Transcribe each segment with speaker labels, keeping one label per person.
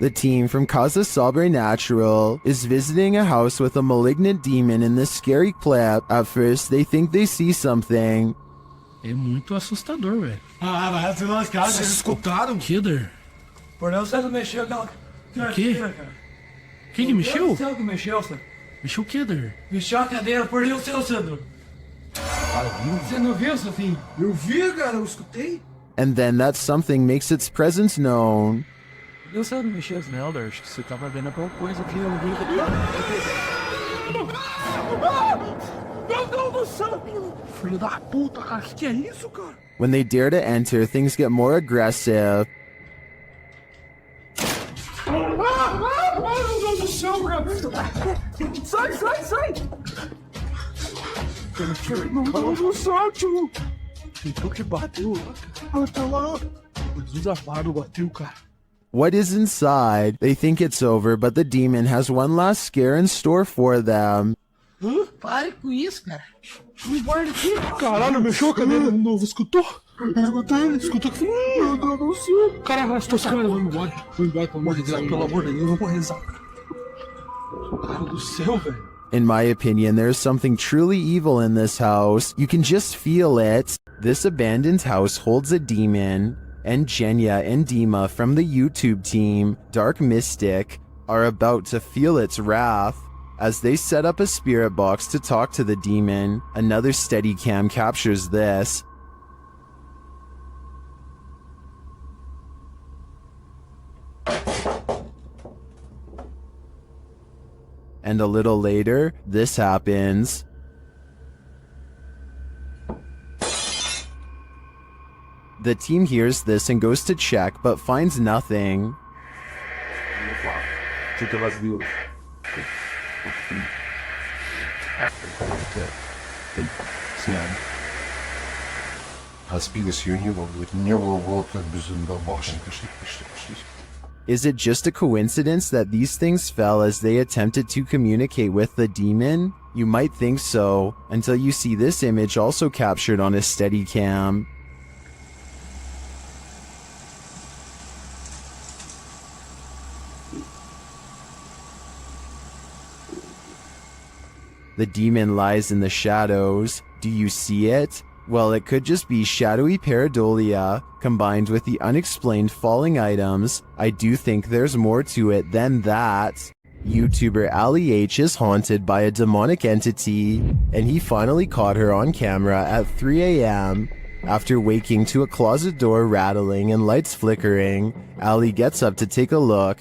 Speaker 1: The team from Casa Sobrenatural is visiting a house with a malignant demon in this scary clip. At first, they think they see something.
Speaker 2: É muito assustador, velho.
Speaker 3: Ah, vai ser lascado.
Speaker 2: Vocês escutaram? Killer?
Speaker 3: Por não, você não mexeu, não.
Speaker 2: O quê? Quem que mexeu?
Speaker 3: Você que mexeu, Sandro.
Speaker 2: Mexeu o Killer?
Speaker 3: Mexeu a cadeira, por Deus, seu Sandro. Você não viu, Sofinho? Eu vi, cara, eu escutei.
Speaker 1: And then that something makes its presence known.
Speaker 3: Eu sei não mexeu, Melder. Acho que você tava vendo alguma coisa que eu vi. Meu Deus do céu! Filho da puta, cara, que é isso, cara?
Speaker 1: When they dare to enter, things get more aggressive.
Speaker 3: Meu Deus do céu, cara! Sai, sai, sai! Meu Deus do céu, tio! Então que bateu lá, cara. Tá lá. O desafado bateu, cara.
Speaker 1: What is inside? They think it's over, but the demon has one last scare in store for them.
Speaker 3: Pare com isso, cara. Me guarda aqui. Caralho, mexeu a cadeira de novo. Escutou? Escutei. Escutou que foi. Meu Deus do céu. Cara, arrastou os caras. Vamos embora. Vamos embora, pelo amor de Deus. Pelo amor de Deus, vamos rezar. Cara do céu, velho.
Speaker 1: In my opinion, there's something truly evil in this house. You can just feel it. This abandoned house holds a demon, and Jenya and Dima from the YouTube team, Dark Mystic, are about to feel its wrath. As they set up a spirit box to talk to the demon, another Steadicam captures this. And a little later, this happens. The team hears this and goes to check, but finds nothing. Is it just a coincidence that these things fell as they attempted to communicate with the demon? You might think so, until you see this image also captured on a Steadicam. The demon lies in the shadows. Do you see it? Well, it could just be shadowy pareidolia combined with the unexplained falling items. I do think there's more to it than that. YouTuber Ali H is haunted by a demonic entity, and he finally caught her on camera at 3 a.m. After waking to a closet door rattling and lights flickering, Ali gets up to take a look.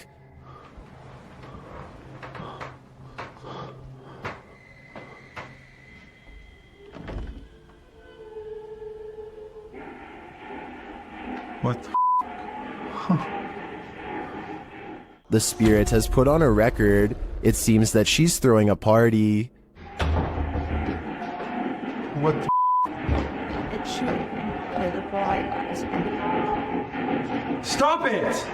Speaker 4: What the
Speaker 1: The spirit has put on a record. It seems that she's throwing a party.
Speaker 4: What the
Speaker 5: It should play the bright lights.
Speaker 4: Stop it!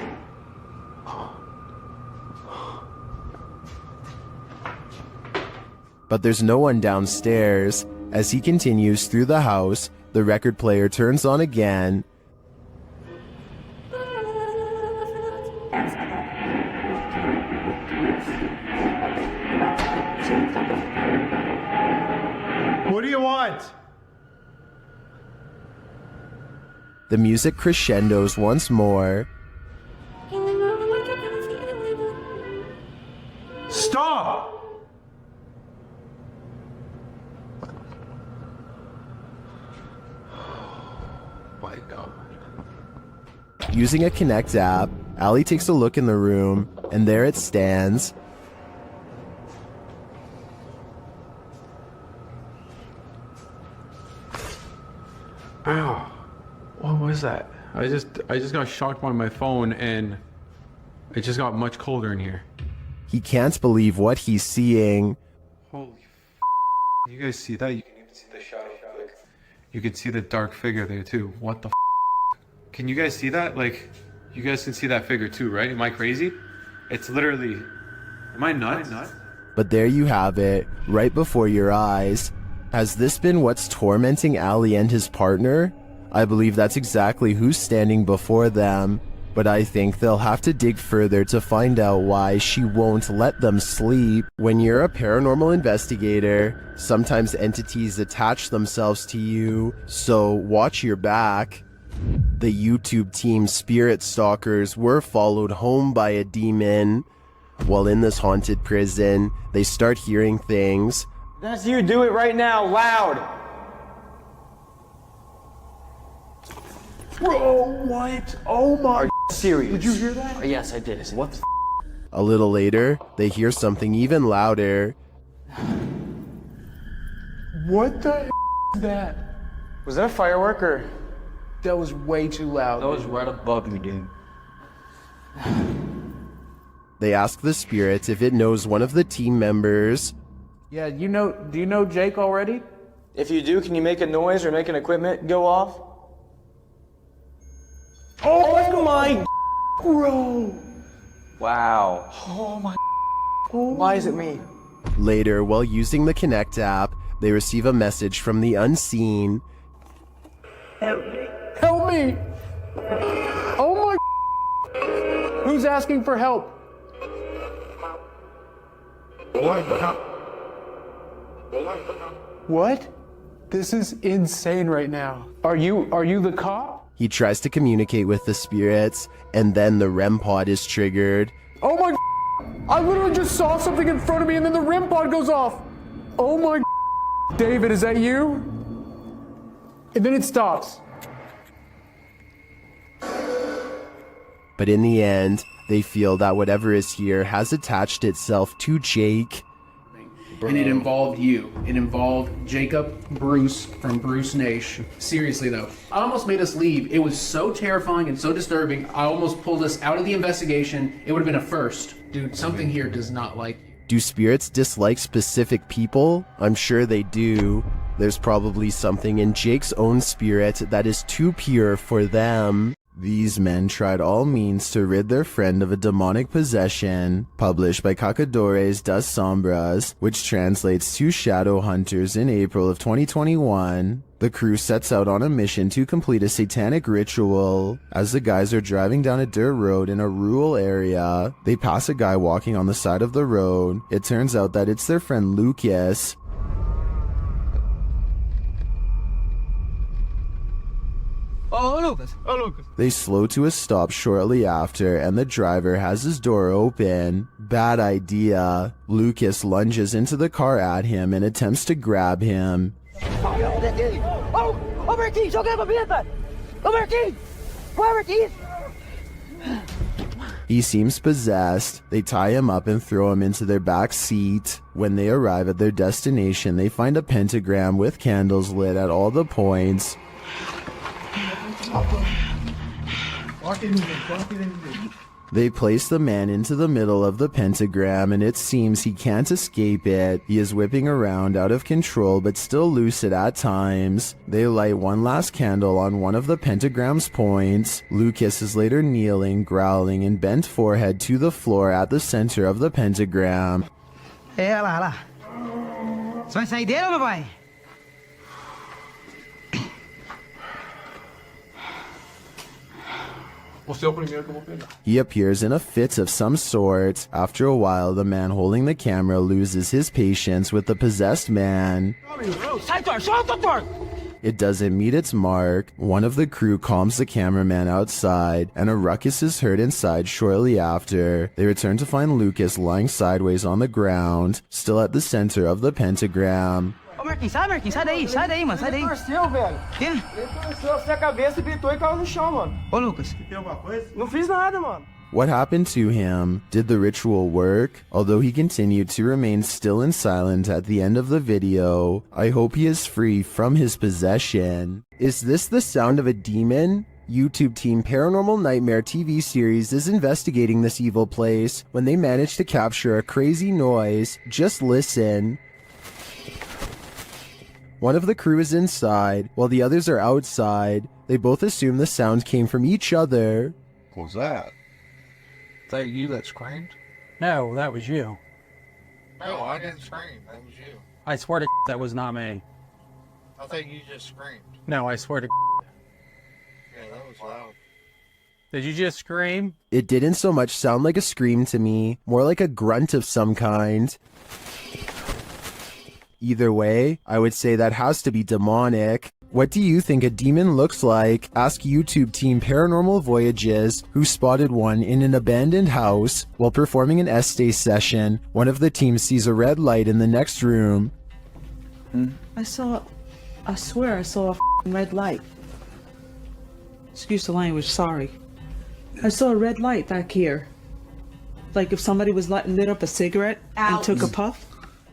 Speaker 1: But there's no one downstairs. As he continues through the house, the record player turns on again.
Speaker 4: What do you want?
Speaker 1: The music crescendos once more.
Speaker 4: Stop! My God.
Speaker 1: Using a Connect app, Ali takes a look in the room, and there it stands.
Speaker 6: Ow. What was that? I just got shocked by my phone and it just got much colder in here.
Speaker 1: He can't believe what he's seeing.
Speaker 6: Holy You guys see that? You can even see the shadow. Like, you can see the dark figure there too. What the Can you guys see that? Like, you guys can see that figure too, right? Am I crazy? It's literally... Am I nuts?
Speaker 1: But there you have it, right before your eyes. Has this been what's tormenting Ali and his partner? I believe that's exactly who's standing before them. but I think they'll have to dig further to find out why she won't let them sleep. When you're a paranormal investigator, sometimes entities attach themselves to you, so watch your back. The YouTube team Spirit Stalkers were followed home by a demon. While in this haunted prison, they start hearing things.
Speaker 7: That's you, do it right now, loud!
Speaker 4: Bro, what? Oh my.
Speaker 7: Serious.
Speaker 4: Did you hear that?
Speaker 7: Oh, yes, I did. What the
Speaker 1: A little later, they hear something even louder.
Speaker 4: What the is that?
Speaker 7: Was that a firework or?
Speaker 3: That was way too loud.
Speaker 7: That was right above you, dude.
Speaker 1: They ask the spirit if it knows one of the team members.
Speaker 3: Yeah, do you know Jake already?
Speaker 7: If you do, can you make a noise or make an equipment go off? Oh my
Speaker 4: Bro.
Speaker 7: Wow.
Speaker 4: Oh my.
Speaker 7: Why is it me?
Speaker 1: Later, while using the Connect app, they receive a message from the unseen.
Speaker 3: Help me! Oh my. Who's asking for help? What? This is insane right now. Are you the cop?
Speaker 1: He tries to communicate with the spirits, and then the REM pod is triggered.
Speaker 3: Oh my. I literally just saw something in front of me and then the REM pod goes off. Oh my. David, is that you? And then it stops.
Speaker 1: But in the end, they feel that whatever is here has attached itself to Jake.
Speaker 8: And it involved you. It involved Jacob Bruce from Bruce Nation. Seriously though, I almost made us leave. It was so terrifying and so disturbing. I almost pulled us out of the investigation. It would have been a first. Dude, something here does not like you.
Speaker 1: Do spirits dislike specific people? I'm sure they do. There's probably something in Jake's own spirit that is too pure for them. These men tried all means to rid their friend of a demonic possession, published by Cacadores das Sombras, which translates to Shadow Hunters in April of 2021. The crew sets out on a mission to complete a satanic ritual. As the guys are driving down a dirt road in a rural area, they pass a guy walking on the side of the road. It turns out that it's their friend Lucas.
Speaker 7: Oh, Lucas.
Speaker 1: They slow to a stop shortly after, and the driver has his door open. Bad idea. Lucas lunges into the car at him and attempts to grab him. He seems possessed. They tie him up and throw him into their back seat. When they arrive at their destination, they find a pentagram with candles lit at all the points. They place the man into the middle of the pentagram, and it seems he can't escape it. He is whipping around out of control but still lucid at times. They light one last candle on one of the pentagram's points. Lucas is later kneeling, growling, and bent forehead to the floor at the center of the pentagram.
Speaker 9: É, olha lá. Você vai sair dele ou não vai?
Speaker 3: Você é o primeiro que eu vou pegar.
Speaker 1: He appears in a fit of some sort. After a while, the man holding the camera loses his patience with the possessed man. It doesn't meet its mark. One of the crew calms the cameraman outside, and a ruckus is heard inside shortly after. They return to find Lucas lying sideways on the ground, still at the center of the pentagram.
Speaker 9: Ô Marquinhos, sai daí, mano, sai daí.
Speaker 7: Ele torceu, velho.
Speaker 9: Quê?
Speaker 7: Ele torceu assim a cabeça, gritou e caiu no chão, mano.
Speaker 9: Ô Lucas.
Speaker 4: Tem alguma coisa?
Speaker 7: Não fiz nada, mano.
Speaker 1: What happened to him? Did the ritual work? Although he continued to remain still and silent at the end of the video, I hope he is free from his possession. Is this the sound of a demon? YouTube team Paranormal Nightmare TV series is investigating this evil place when they manage to capture a crazy noise. Just listen. One of the crew is inside, while the others are outside. They both assume the sound came from each other.
Speaker 4: What was that?
Speaker 3: Is that you that screamed?
Speaker 10: No, that was you.
Speaker 3: No, I didn't scream. That was you.
Speaker 10: I swear to that was not me.
Speaker 3: I think you just screamed.
Speaker 10: No, I swear to
Speaker 3: Yeah, that was loud.
Speaker 10: Did you just scream?
Speaker 1: It didn't so much sound like a scream to me, more like a grunt of some kind. Either way, I would say that has to be demonic. What do you think a demon looks like? Ask YouTube team Paranormal Voyages, who spotted one in an abandoned house. While performing an Estee session, one of the team sees a red light in the next room.
Speaker 11: I swear I saw a red light. Excuse the language, sorry. I saw a red light back here. Like if somebody was lit up a cigarette and took a puff.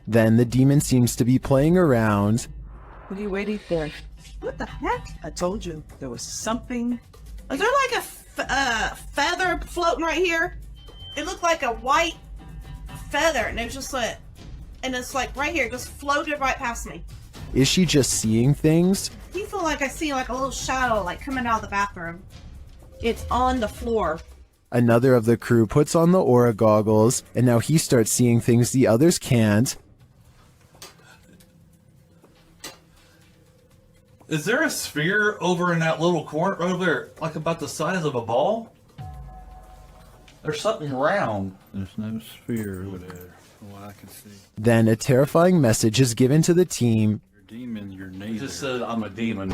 Speaker 1: Then the demon seems to be playing around.
Speaker 11: What are you waiting for? What the heck? I told you there was something.
Speaker 12: Is there like a feather floating right here? It looked like a white feather, and it was just like, and it's like right here, just floated right past me.
Speaker 1: Is she just seeing things?
Speaker 12: You feel like I see like a little shadow like coming out of the bathroom. It's on the floor.
Speaker 1: Another of the crew puts on the aura goggles, and now he starts seeing things the others can't.
Speaker 3: Is there a sphere over in that little corner right over there, like about the size of a ball? There's something round.
Speaker 13: There's no sphere over there, from what I can see.
Speaker 1: Then a terrifying message is given to the team.
Speaker 13: You're a demon, you're
Speaker 3: He
Speaker 13: neither.
Speaker 3: just said, I'm a demon.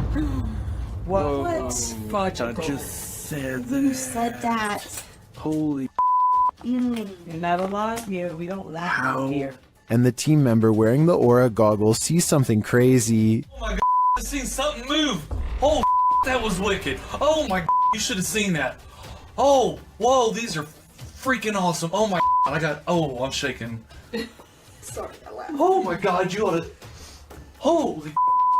Speaker 11: What? Fudge.
Speaker 13: I just said that.
Speaker 5: Who said that?
Speaker 13: Holy
Speaker 11: You're not alive here. We don't laugh out here.
Speaker 1: And the team member wearing the aura goggles sees something crazy.
Speaker 3: Oh my god, I seen something move. Oh, that was wicked. Oh my, you should have seen that. Oh, whoa, these are freaking awesome. Oh my, I'm shaking.
Speaker 12: Sorry, I laughed.
Speaker 3: Oh my god, you ought to. Holy,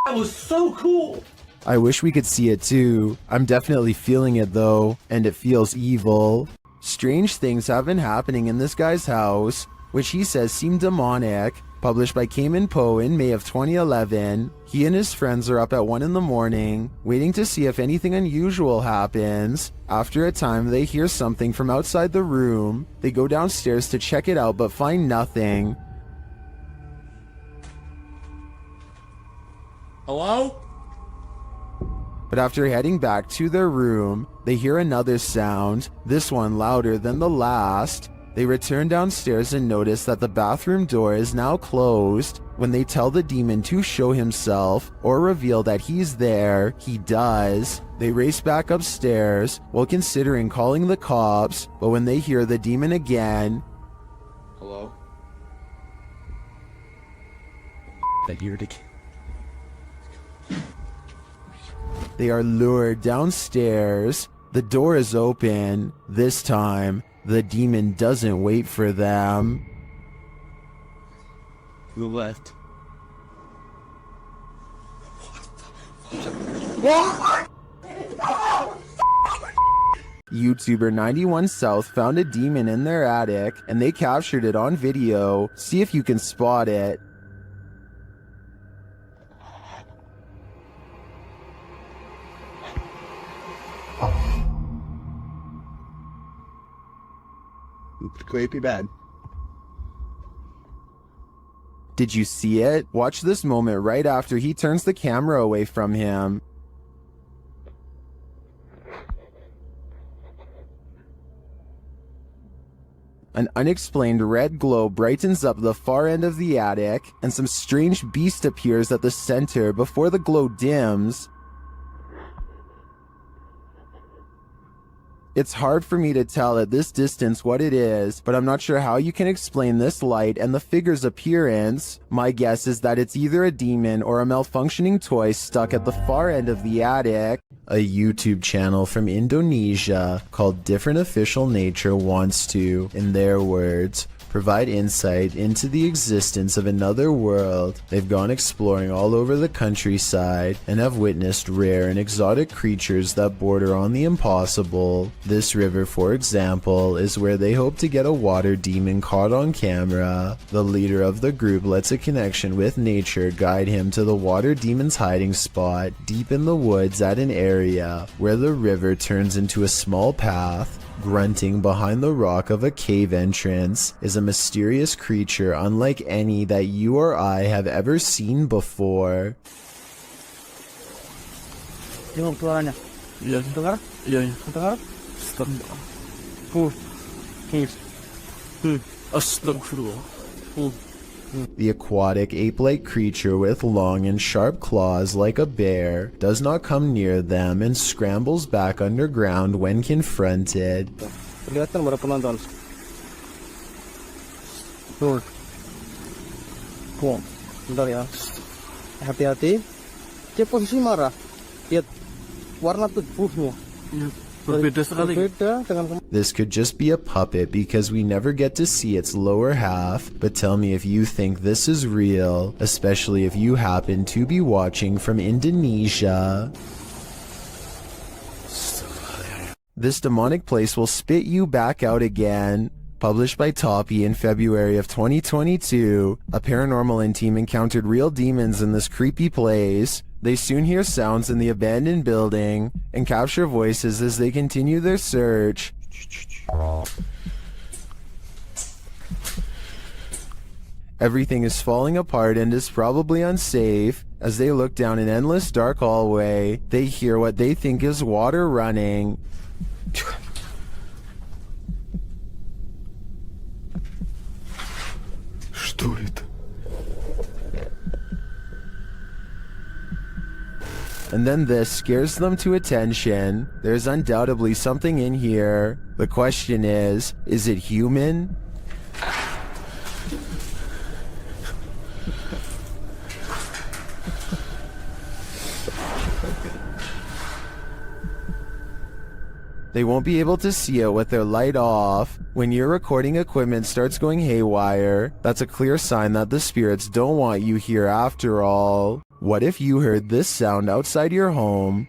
Speaker 3: that was so cool.
Speaker 1: I wish we could see it too. I'm definitely feeling it though, and it feels evil. Strange things have been happening in this guy's house, which he says seem demonic. Published by Cayman Poe in May of 2011, he and his friends are up at 1 in the morning, waiting to see if anything unusual happens. After a time, they hear something from outside the room. They go downstairs to check it out but find nothing.
Speaker 2: Hello?
Speaker 1: But after heading back to their room, they hear another sound, this one louder than the last. They return downstairs and notice that the bathroom door is now closed. When they tell the demon to show himself or reveal that he's there, he does. They race back upstairs while considering calling the cops, but when they hear the demon again,
Speaker 13: Hello?
Speaker 10: That you're the...
Speaker 1: they are lured downstairs. The door is open. This time, the demon doesn't wait for them.
Speaker 10: To the left.
Speaker 1: YouTuber 91 South found a demon in their attic and they captured it on video. See if you can spot it.
Speaker 13: Creepy bad.
Speaker 1: Did you see it? Watch this moment right after he turns the camera away from him. An unexplained red glow brightens up the far end of the attic, and some strange beast appears at the center before the glow dims. It's hard for me to tell at this distance what it is, but I'm not sure how you can explain this light and the figure's appearance. My guess is that it's either a demon or a malfunctioning toy stuck at the far end of the attic. A YouTube channel from Indonesia called Different Official Nature wants to, in their words, provide insight into the existence of another world. They've gone exploring all over the countryside and have witnessed rare and exotic creatures that border on the impossible. This river, for example, is where they hope to get a water demon caught on camera. The leader of the group lets a connection with nature guide him to the water demon's hiding spot deep in the woods at an area where the river turns into a small path. Grunting behind the rock of a cave entrance is a mysterious creature unlike any that you or I have ever seen before.
Speaker 10: Yung keluarannya. Iya. Dengar? Iya. Dengar?
Speaker 1: The aquatic ape-like creature with long and sharp claws like a bear does not come near them and scrambles back underground when confronted.
Speaker 14: Kelihatan para penonton. Tuh. Bentar ya. Hati-hati. Dia posisi marah. Lihat warna tubuhnya. Berbeda dengan
Speaker 1: This could just be a puppet because we never get to see its lower half, but tell me if you think this is real, especially if you happen to be watching from Indonesia. This demonic place will spit you back out again. Published by Toppy in February of 2022, a paranormal team encountered real demons in this creepy place. They soon hear sounds in the abandoned building and capture voices as they continue their search. Everything is falling apart and is probably unsafe. As they look down an endless dark hallway, they hear what they think is water running.
Speaker 4: Что это?
Speaker 1: And then this scares them to attention. There's undoubtedly something in here. The question is it human? They won't be able to see it with their light off. When your recording equipment starts going haywire, that's a clear sign that the spirits don't want you here after all. What if you heard this sound outside your home?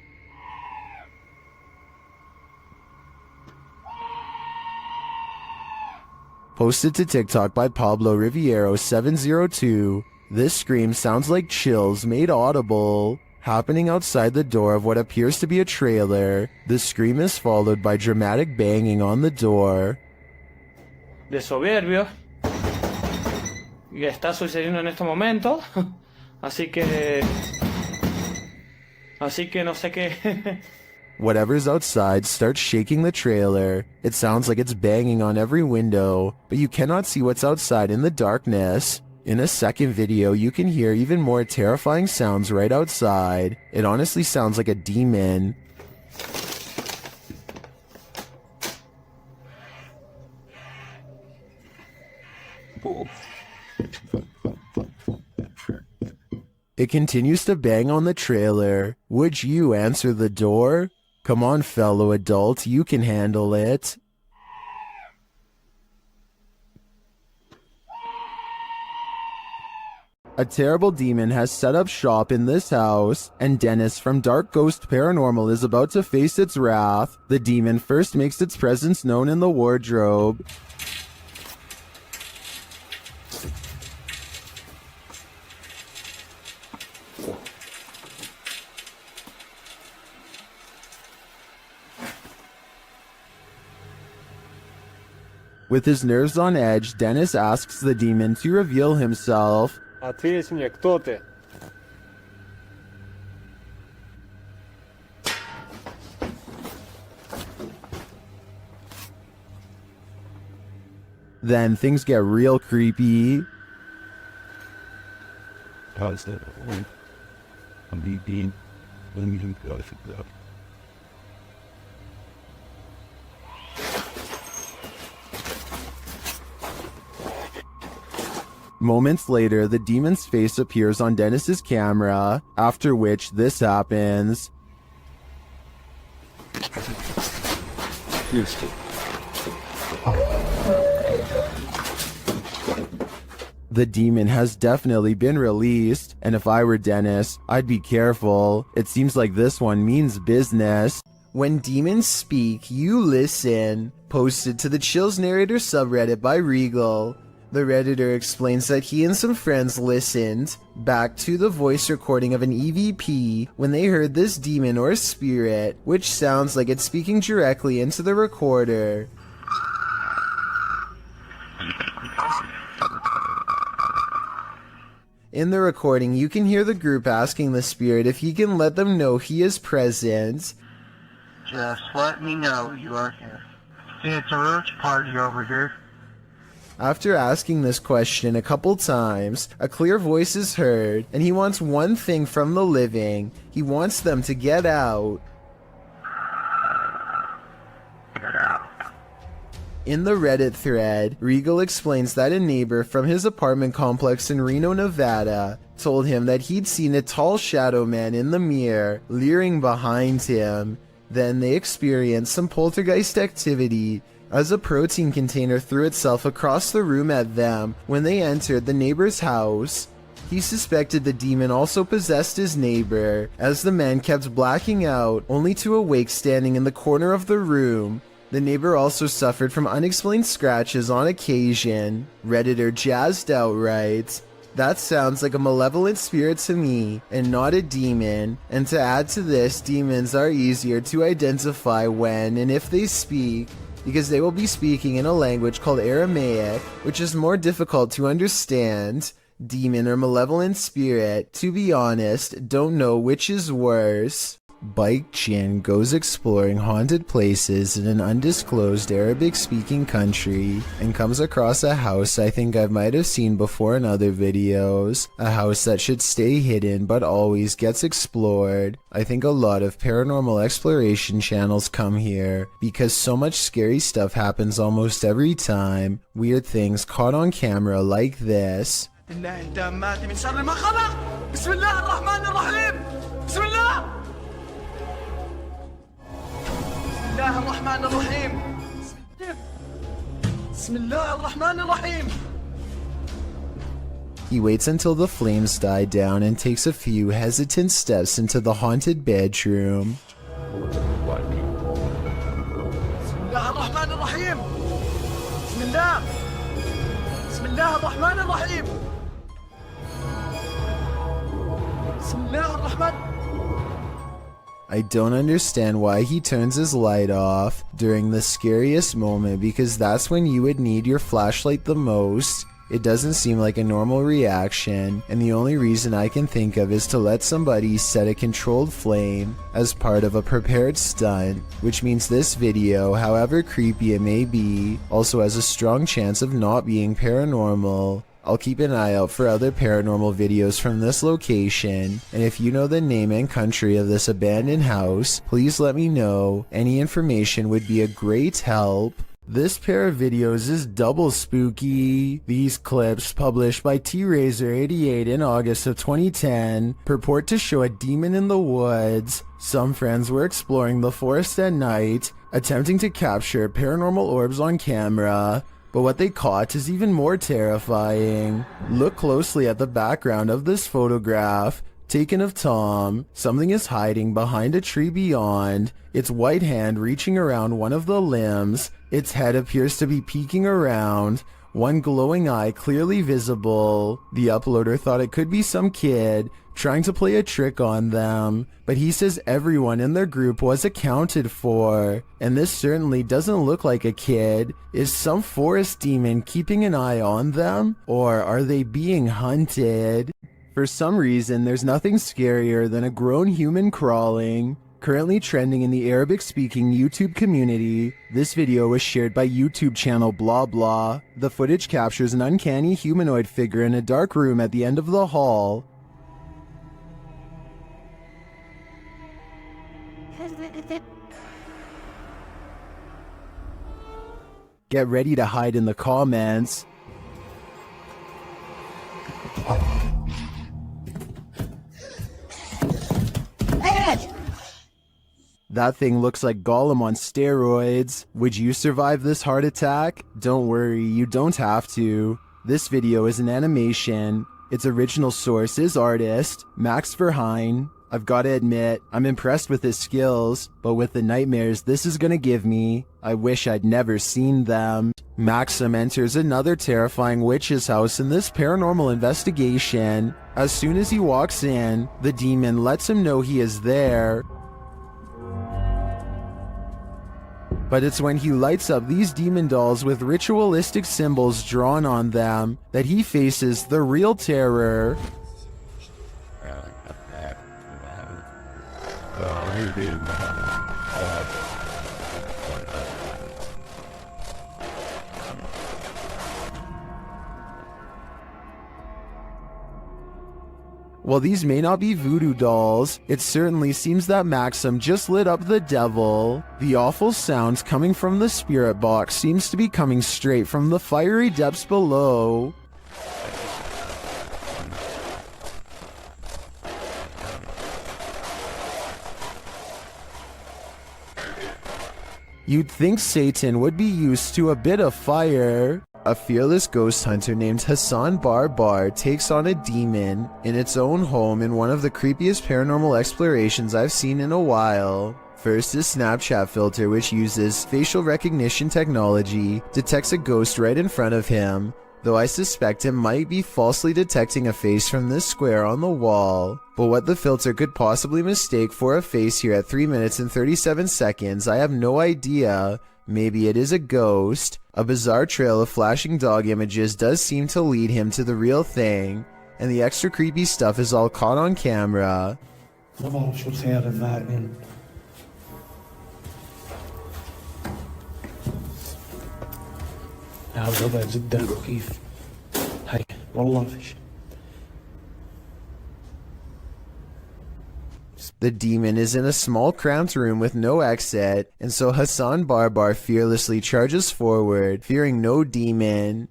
Speaker 1: Posted to TikTok by Pablo Riviero 702, this scream sounds like chills made audible. Happening outside the door of what appears to be a trailer, the scream is followed by dramatic banging on the door.
Speaker 7: De soberbio. Y está sucediendo en este momento. Así que no sé qué.
Speaker 1: Whatever's outside starts shaking the trailer. It sounds like it's banging on every window, but you cannot see what's outside in the darkness. In a second video, you can hear even more terrifying sounds right outside. It honestly sounds like a demon. It continues to bang on the trailer. Would you answer the door? Come on, fellow adult, you can handle it. A terrible demon has set up shop in this house, and Dennis from Dark Ghost Paranormal is about to face its wrath. The demon first makes its presence known in the wardrobe. With his nerves on edge, Dennis asks the demon to reveal himself.
Speaker 7: Ответь мне, кто ты?
Speaker 1: Then things get real creepy.
Speaker 4: How's that? I'm being
Speaker 1: Moments later, the demon's face appears on Dennis's camera, after which this happens. The demon has definitely been released, and if I were Dennis, I'd be careful. It seems like this one means business. When demons speak, you listen. Posted to the Chills Narrator subreddit by Regal. The Redditor explains that he and some friends listened back to the voice recording of an EVP when they heard this demon or spirit, which sounds like it's speaking directly into the recorder. In the recording, you can hear the group asking the spirit if he can let them know he is present.
Speaker 15: Just let me know you are here. See, it's a roach party over here.
Speaker 1: After asking this question a couple times, a clear voice is heard, and he wants one thing from the living. He wants them to get out.
Speaker 15: Get out.
Speaker 1: In the Reddit thread, Regal explains that a neighbor from his apartment complex in Reno, Nevada, told him that he'd seen a tall shadow man in the mirror, leering behind him. Then they experienced some poltergeist activity as a protein container threw itself across the room at them when they entered the neighbor's house. He suspected the demon also possessed his neighbor, as the man kept blacking out, only to awake standing in the corner of the room. The neighbor also suffered from unexplained scratches on occasion. Redditor Jazzed Out writes, "That sounds like a malevolent spirit to me, and not a demon. And to add to this, demons are easier to identify when and if they speak, because they will be speaking in a language called Aramaic, which is more difficult to understand. Demon or malevolent spirit, to be honest, don't know which is worse." Bike Chin goes exploring haunted places in an undisclosed Arabic-speaking country and comes across a house I think I might have seen before in other videos. A house that should stay hidden but always gets explored. I think a lot of paranormal exploration channels come here because so much scary stuff happens almost every time. Weird things caught on camera like this.
Speaker 16: الله الرحمن الرحيم بسم الله الرحمن الرحيم.
Speaker 1: He waits until the flames die down and takes a few hesitant steps into the haunted bedroom.
Speaker 16: بسم الله الرحمن الرحيم. بسم الله. بسم الله الرحمن الرحيم. بسم الله الرحمن.
Speaker 1: I don't understand why he turns his light off during the scariest moment, because that's when you would need your flashlight the most. It doesn't seem like a normal reaction, and the only reason I can think of is to let somebody set a controlled flame as part of a prepared stunt, which means this video, however creepy it may be, also has a strong chance of not being paranormal. I'll keep an eye out for other paranormal videos from this location, and if you know the name and country of this abandoned house, please let me know. Any information would be a great help. This pair of videos is double spooky. These clips, published by T-Razor88 in August of 2010, purport to show a demon in the woods. Some friends were exploring the forest at night, attempting to capture paranormal orbs on camera. But what they caught is even more terrifying. Look closely at the background of this photograph, taken of Tom. Something is hiding behind a tree beyond, its white hand reaching around one of the limbs. Its head appears to be peeking around, one glowing eye clearly visible. The uploader thought it could be some kid trying to play a trick on them, but he says everyone in their group was accounted for, and this certainly doesn't look like a kid. Is some forest demon keeping an eye on them, or are they being hunted? For some reason, there's nothing scarier than a grown human crawling. Currently trending in the Arabic-speaking YouTube community, this video was shared by YouTube channel Blah Blah. The footage captures an uncanny humanoid figure in a dark room at the end of the hall. Get ready to hide in the comments. That thing looks like Gollum on steroids. Would you survive this heart attack? Don't worry, you don't have to. This video is an animation. Its original source is artist Max Verheyen. I've gotta admit, I'm impressed with his skills, but with the nightmares this is gonna give me, I wish I'd never seen them. Maxim enters another terrifying witch's house in this paranormal investigation. As soon as he walks in, the demon lets him know he is there. But it's when he lights up these demon dolls with ritualistic symbols drawn on them that he faces the real terror.
Speaker 4: Oh,
Speaker 1: While these may not be voodoo dolls, it certainly seems that Maxim just lit up the devil. The awful sounds coming from the spirit box seems to be coming straight from the fiery depths below. You'd think Satan would be used to a bit of fire. A fearless ghost hunter named Hassan Barbar takes on a demon in its own home in one of the creepiest paranormal explorations I've seen in a while. First, his Snapchat filter, which uses facial recognition technology, detects a ghost right in front of him, though I suspect it might be falsely detecting a face from this square on the wall. But what the filter could possibly mistake for a face here at 3 minutes and 37 seconds, I have no idea. Maybe it is a ghost. A bizarre trail of flashing dog images does seem to lead him to the real thing, and the extra creepy stuff is all caught on camera.
Speaker 17: ما بعرف شو الخيار الذائن. هذا الوضع جدا مخيف. هاي والله فيش.
Speaker 1: The demon is in a small cramped room with no exit, and so Hassan Barbar fearlessly charges forward, fearing no demon.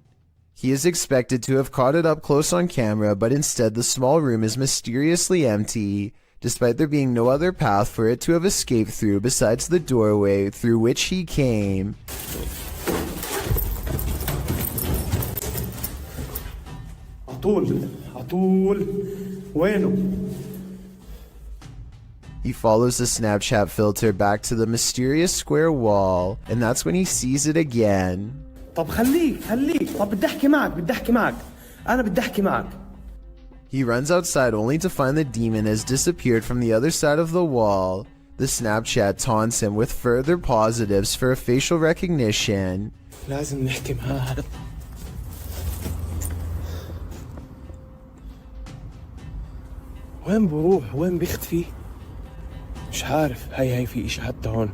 Speaker 1: He is expected to have caught it up close on camera, but instead the small room is mysteriously empty, despite there being no other path for it to have escaped through besides the doorway through which he came.
Speaker 17: عطول وينه؟
Speaker 1: He follows the Snapchat filter back to the mysterious square wall, and that's when he sees it again.
Speaker 17: طب خليك طب بدي احكي معك انا بدي احكي معك.
Speaker 1: He runs outside only to find the demon has disappeared from the other side of the wall. The Snapchat taunts him with further positives for a facial recognition.
Speaker 17: لازم نحكي معاه. وين بروح؟ وين بيختفي؟ مش عارف. هاي في إشي حتى هون.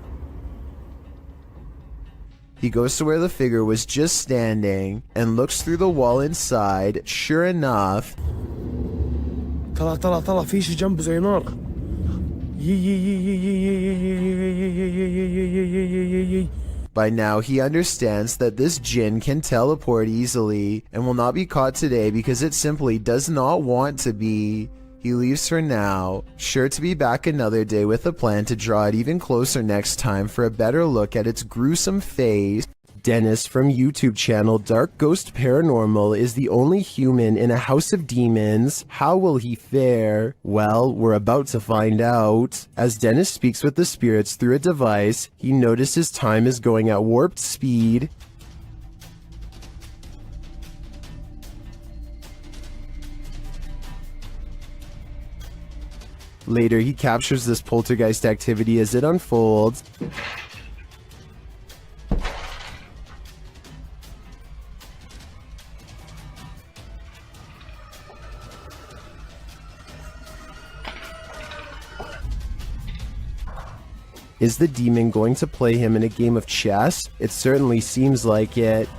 Speaker 1: He goes to where the figure was just standing and looks through the wall inside. Sure enough,
Speaker 17: طلع في شي جنبه زي نار.
Speaker 1: By now, he understands that this jinn can teleport easily and will not be caught today because it simply does not want to be. He leaves for now, sure to be back another day with a plan to draw it even closer next time for a better look at its gruesome face. Dennis from YouTube channel Dark Ghost Paranormal is the only human in a house of demons. How will he fare? Well, we're about to find out. As Dennis speaks with the spirits through a device, he notices time is going at warped speed. Later, he captures this poltergeist activity as it unfolds. Is the demon going to play him in a game of chess? It certainly seems like it.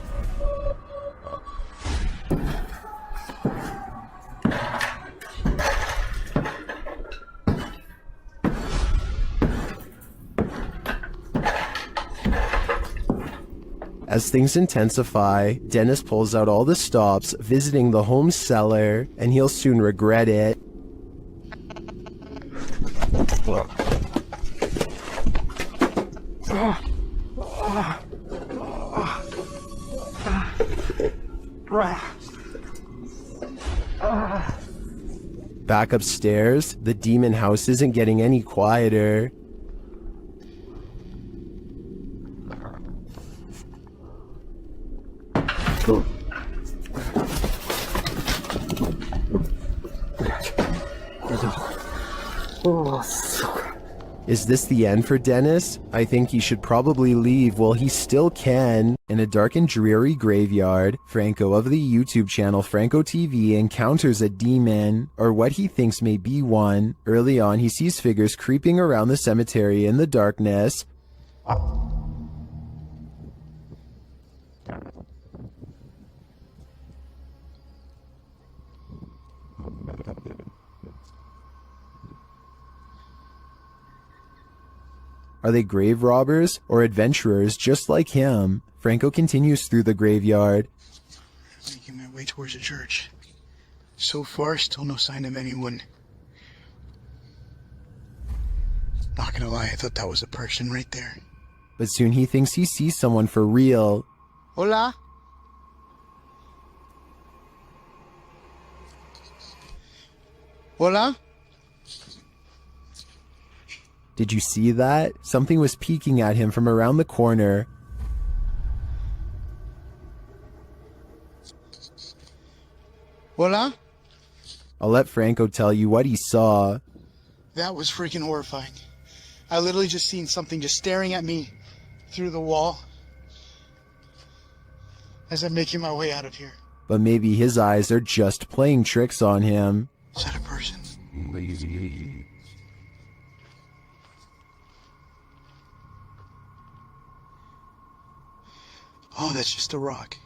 Speaker 1: As things intensify, Dennis pulls out all the stops, visiting the home cellar, and he'll soon regret it. Back upstairs, the demon house isn't getting any quieter. Is this the end for Dennis? I think he should probably leave while he still can. In a dark and dreary graveyard, Franco of the YouTube channel Franco TV encounters a demon, or what he thinks may be one. Early on, he sees figures creeping around the cemetery in the darkness. Are they grave robbers or adventurers just like him? Franco continues through the graveyard.
Speaker 18: Making my way towards the church. So far, still no sign of anyone. Not gonna lie, I thought that was a person right there.
Speaker 1: But soon he thinks he sees someone for real.
Speaker 14: Hola. Hola.
Speaker 1: Did you see that? Something was peeking at him from around the corner.
Speaker 18: Hola?
Speaker 1: I'll let Franco tell you what he saw.
Speaker 18: That was freaking horrifying. I literally just seen something just staring at me through the wall as I'm making my way out of here.
Speaker 1: But maybe his eyes are just playing tricks on him.
Speaker 18: Is that a person? Oh, that's just a rock.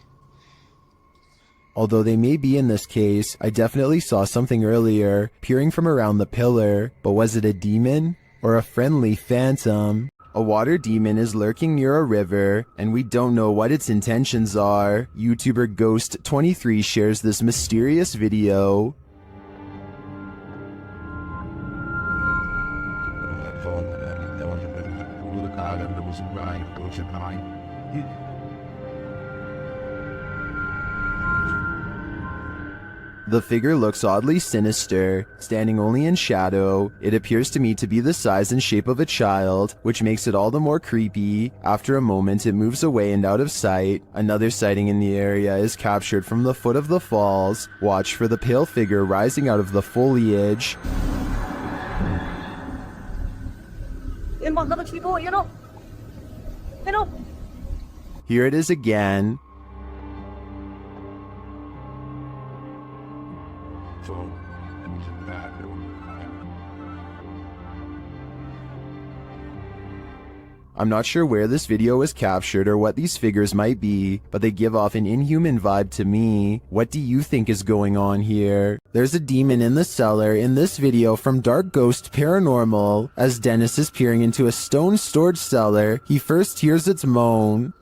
Speaker 1: Although they may be in this case, I definitely saw something earlier, peering from around the pillar. But was it a demon? Or a friendly phantom? A water demon is lurking near a river, and we don't know what its intentions are. YouTuber Ghost23 shares this mysterious video. The figure looks oddly sinister, standing only in shadow. It appears to me to be the size and shape of a child, which makes it all the more creepy. After a moment, it moves away and out of sight. Another sighting in the area is captured from the foot of the falls. Watch for the pale figure rising out of the foliage. Here it is again. I'm not sure where this video was captured or what these figures might be, but they give off an inhuman vibe to me. What do you think is going on here? There's a demon in the cellar in this video from Dark Ghost Paranormal. As Dennis is peering into a stone storage cellar, he first hears its moan.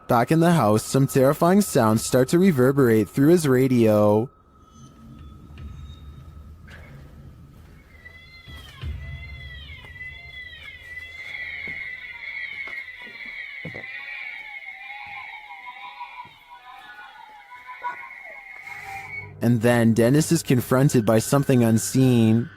Speaker 1: Back in the house, some terrifying sounds start to reverberate through his radio. And then Dennis is confronted by something unseen.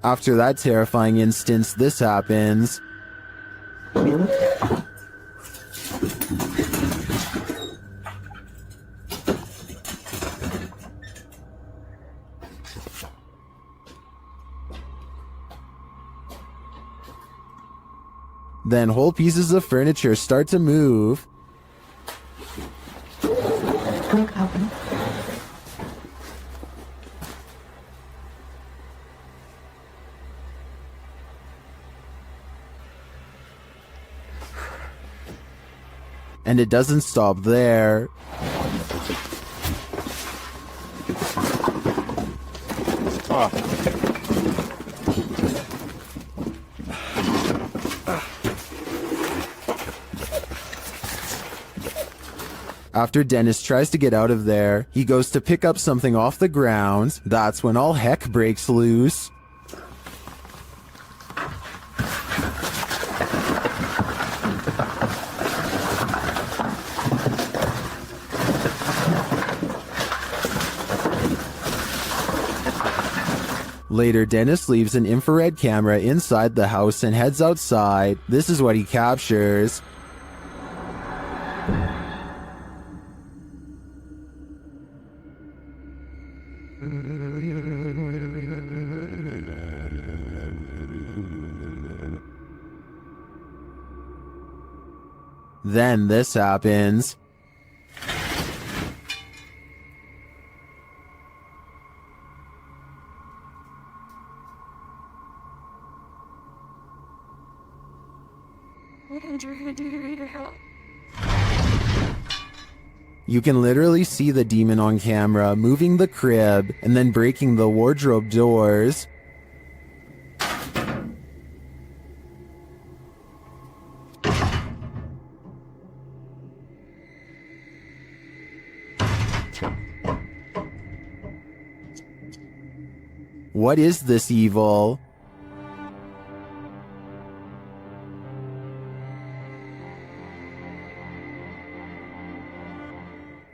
Speaker 1: After that terrifying instance, this happens. Then whole pieces of furniture start to move. And it doesn't stop there. After Dennis tries to get out of there, he goes to pick up something off the ground. That's when all heck breaks loose. Later, Dennis leaves an infrared camera inside the house and heads outside. This is what he captures. Then this happens. You can literally see the demon on camera moving the crib and then breaking the wardrobe doors. What is this evil?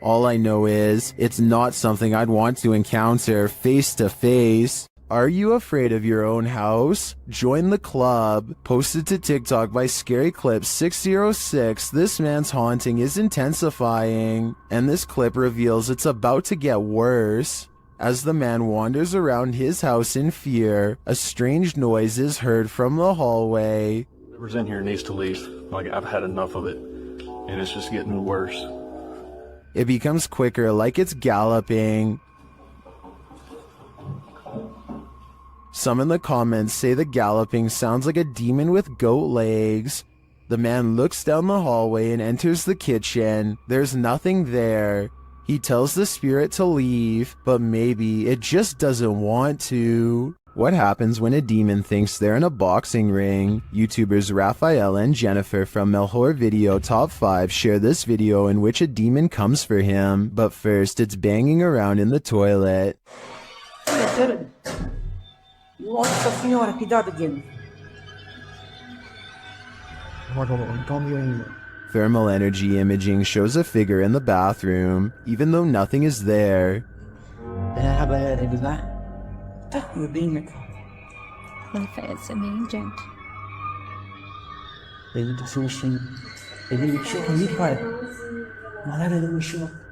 Speaker 1: All I know is, it's not something I'd want to encounter face to face. Are you afraid of your own house? Join the club. Posted to TikTok by Scary Clip 606, this man's haunting is intensifying, and this clip reveals it's about to get worse. As the man wanders around his house in fear, a strange noise is heard from the hallway.
Speaker 17: Whoever's in here needs to leave. Like, I've had enough of it, and it's just getting worse.
Speaker 1: It becomes quicker, like it's galloping. Some in the comments say the galloping sounds like a demon with goat legs. The man looks down the hallway and enters the kitchen. There's nothing there. He tells the spirit to leave, but maybe it just doesn't want to. What happens when a demon thinks they're in a boxing ring? YouTubers Raphael and Jennifer from Melhor Video Top 5 share this video in which a demon comes for him, but first it's banging around in the toilet.
Speaker 9: Nossa senhora, cuidado, Jim.
Speaker 1: Thermal energy imaging shows a figure in the bathroom, even though nothing is there.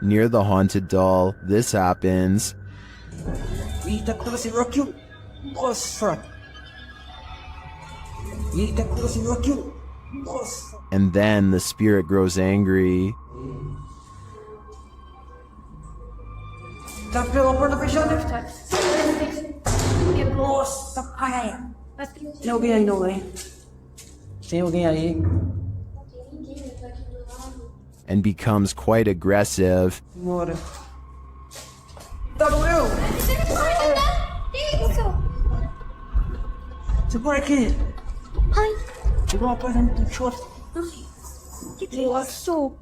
Speaker 1: Near the haunted doll, this happens. And then the spirit grows angry.
Speaker 9: Tem alguém aí não, hein? Tem alguém aí?
Speaker 1: And becomes quite aggressive.
Speaker 9: Bora. Tá doeu? Segura aqui. Ai. Chegou uma coisa muito chata. Que negócio.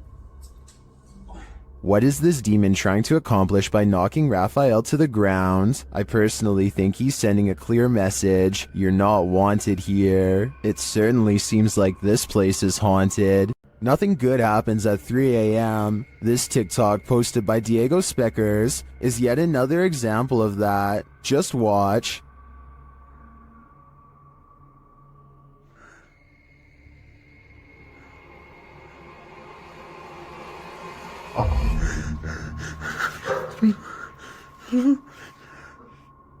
Speaker 1: What is this demon trying to accomplish by knocking Raphael to the ground? I personally think he's sending a clear message. You're not wanted here. It certainly seems like this place is haunted. Nothing good happens at 3 a.m. This TikTok posted by Diego Speckers is yet another example of that. Just watch.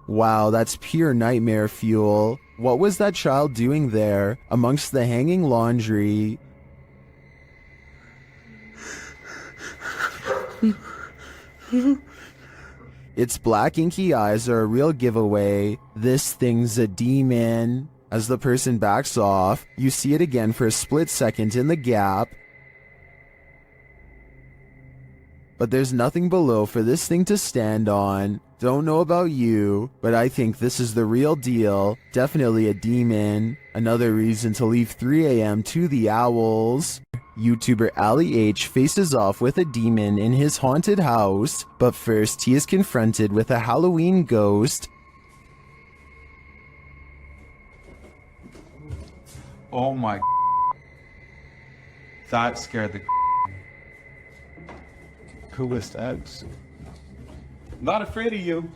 Speaker 1: Wow, that's pure nightmare fuel. What was that child doing there, amongst the hanging laundry? Its black inky eyes are a real giveaway. This thing's a demon. As the person backs off, you see it again for a split second in the gap. But there's nothing below for this thing to stand on. Don't know about you, but I think this is the real deal. Definitely a demon. Another reason to leave 3 a.m. to the owls. YouTuber Ali H faces off with a demon in his haunted house, but first he is confronted with a Halloween ghost.
Speaker 6: Oh my. That scared the
Speaker 4: coolest ads.
Speaker 6: Not afraid of you.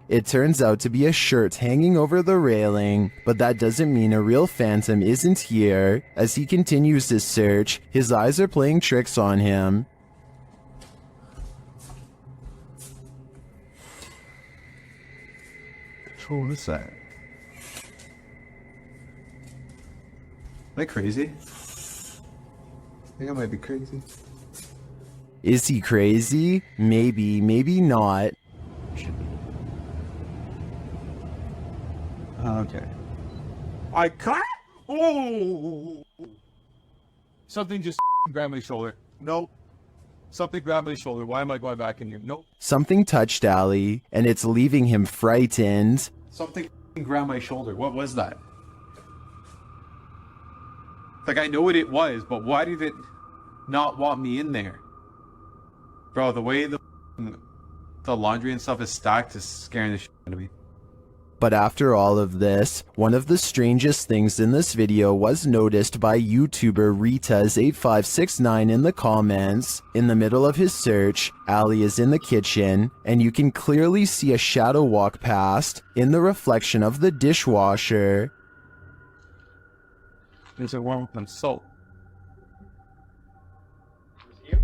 Speaker 1: It turns out to be a shirt hanging over the railing, but that doesn't mean a real phantom isn't here. As he continues his search, his eyes are playing tricks on him.
Speaker 4: So what is that?
Speaker 6: Am I crazy? I think I might be crazy.
Speaker 1: Is he crazy? Maybe, maybe not.
Speaker 6: Okay. I can't
Speaker 17: Oh! Something just grabbed my shoulder. Nope. Something grabbed my shoulder. Why am I going back in here? Nope.
Speaker 1: Something touched Ali, and it's leaving him frightened.
Speaker 6: Something grabbed my shoulder. What was that? Like, I know what it was, but why did it not want me in there? Bro, the way the laundry and stuff is stacked is scaring the shit out of me.
Speaker 1: But after all of this, one of the strangest things in this video was noticed by YouTuber Ritas8569 in the comments. In the middle of his search, Ali is in the kitchen, and you can clearly see a shadow walk past in the reflection of the dishwasher.
Speaker 17: There's a warm and salt.
Speaker 16: Did